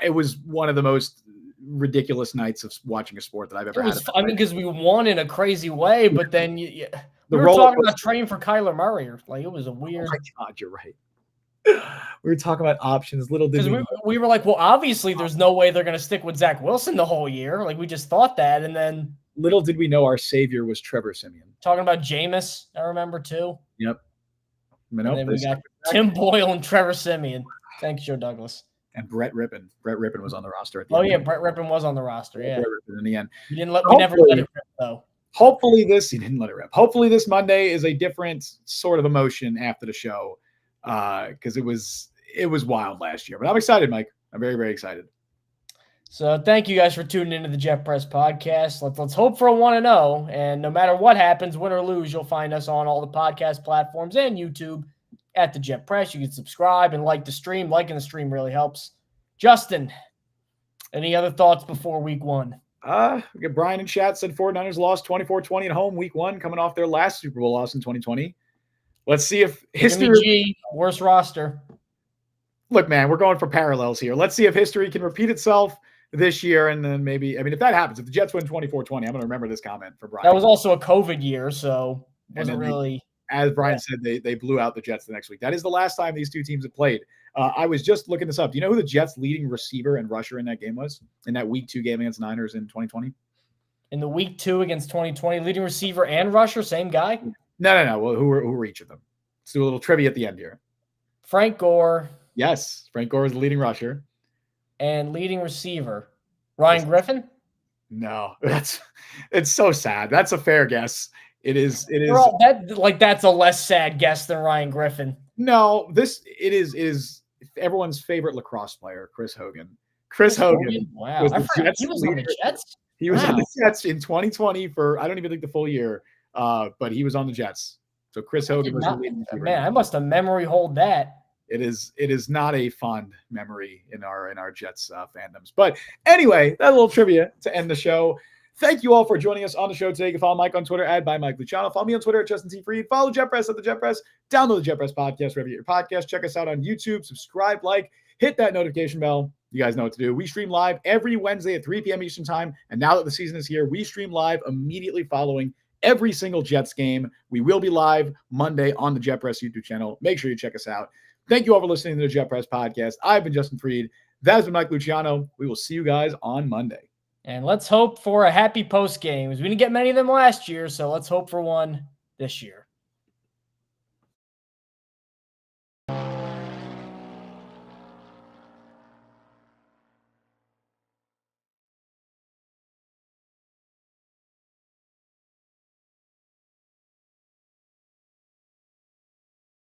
Speaker 1: it was one of the most ridiculous nights of watching a sport that I've ever had.
Speaker 2: I mean, because we won in a crazy way, but then we were talking about trading for Kyler Murray. It was a weird.
Speaker 1: Oh my God, you're right. We were talking about options. Little did
Speaker 2: we were like, well, obviously, there's no way they're going to stick with Zach Wilson the whole year. We just thought that, and then
Speaker 1: little did we know our savior was Trevor Siemian.
Speaker 2: Talking about Jameis, I remember too.
Speaker 1: Yep.
Speaker 2: And then we got Tim Boyle and Trevor Siemian. Thanks, Joe Douglas.
Speaker 1: And Brett Rippon. Brett Rippon was on the roster at the
Speaker 2: end. Brett Rippon was on the roster. Yeah.
Speaker 1: Brett Rippon in the end.
Speaker 2: We never let it rip though.
Speaker 1: Hopefully he didn't let it rip. Hopefully this Monday is a different sort of emotion after the show. Because it was wild last year. But I'm excited, Mike. I'm very, very excited.
Speaker 2: So thank you guys for tuning into the Jet Press podcast. Let's hope for a 1-0. And no matter what happens, win or lose, you'll find us on all the podcast platforms and YouTube at the Jet Press. You can subscribe and like the stream. Liking the stream really helps. Justin, any other thoughts before week 1?
Speaker 1: We got Brian in chat said 49ers lost 24-20 at home week 1, coming off their last Super Bowl loss in 2020. Let's see if history.
Speaker 2: Worst roster.
Speaker 1: Look, man, we're going for parallels here. Let's see if history can repeat itself this year, and then maybe. I mean, if that happens, if the Jets win 24-20, I'm going to remember this comment from Brian.
Speaker 2: That was also a COVID year, so it wasn't really.
Speaker 1: As Brian said, they blew out the Jets the next week. That is the last time these two teams have played. I was just looking this up. Do you know who the Jets' leading receiver and rusher in that game was? In that week 2 game against Niners in 2020?
Speaker 2: In the week 2 against 2020, leading receiver and rusher, same guy?
Speaker 1: No. Well, who were each of them? Let's do a little trivia at the end here.
Speaker 2: Frank Gore.
Speaker 1: Yes, Frank Gore is the leading rusher.
Speaker 2: And leading receiver. Ryan Griffin?
Speaker 1: No, it's so sad. That's a fair guess. It is.
Speaker 2: That's a less sad guess than Ryan Griffin.
Speaker 1: No, it is everyone's favorite lacrosse player, Chris Hogan. Chris Hogan.
Speaker 2: Wow. He was on the Jets?
Speaker 1: He was on the Jets in 2020 for, I don't even think the full year, but he was on the Jets. So Chris Hogan was the leading receiver.
Speaker 2: Man, I must have memory hold that.
Speaker 1: It is not a fond memory in our Jets fandoms. But anyway, that little trivia to end the show. Thank you all for joining us on the show today. You can follow Mike on Twitter at by Mike Luciano. Follow me on Twitter at Justin T. Freed. Follow Jet Press at the Jet Press. Download the Jet Press podcast wherever you get your podcast. Check us out on YouTube. Subscribe, like, hit that notification bell. You guys know what to do. We stream live every Wednesday at 3 p.m. Eastern time. And now that the season is here, we stream live immediately following every single Jets game. We will be live Monday on the Jet Press YouTube channel. Make sure you check us out. Thank you all for listening to the Jet Press podcast. I've been Justin Freed. That has been Mike Luciano. We will see you guys on Monday.
Speaker 2: And let's hope for a happy post game, as we didn't get many of them last year, so let's hope for one this year.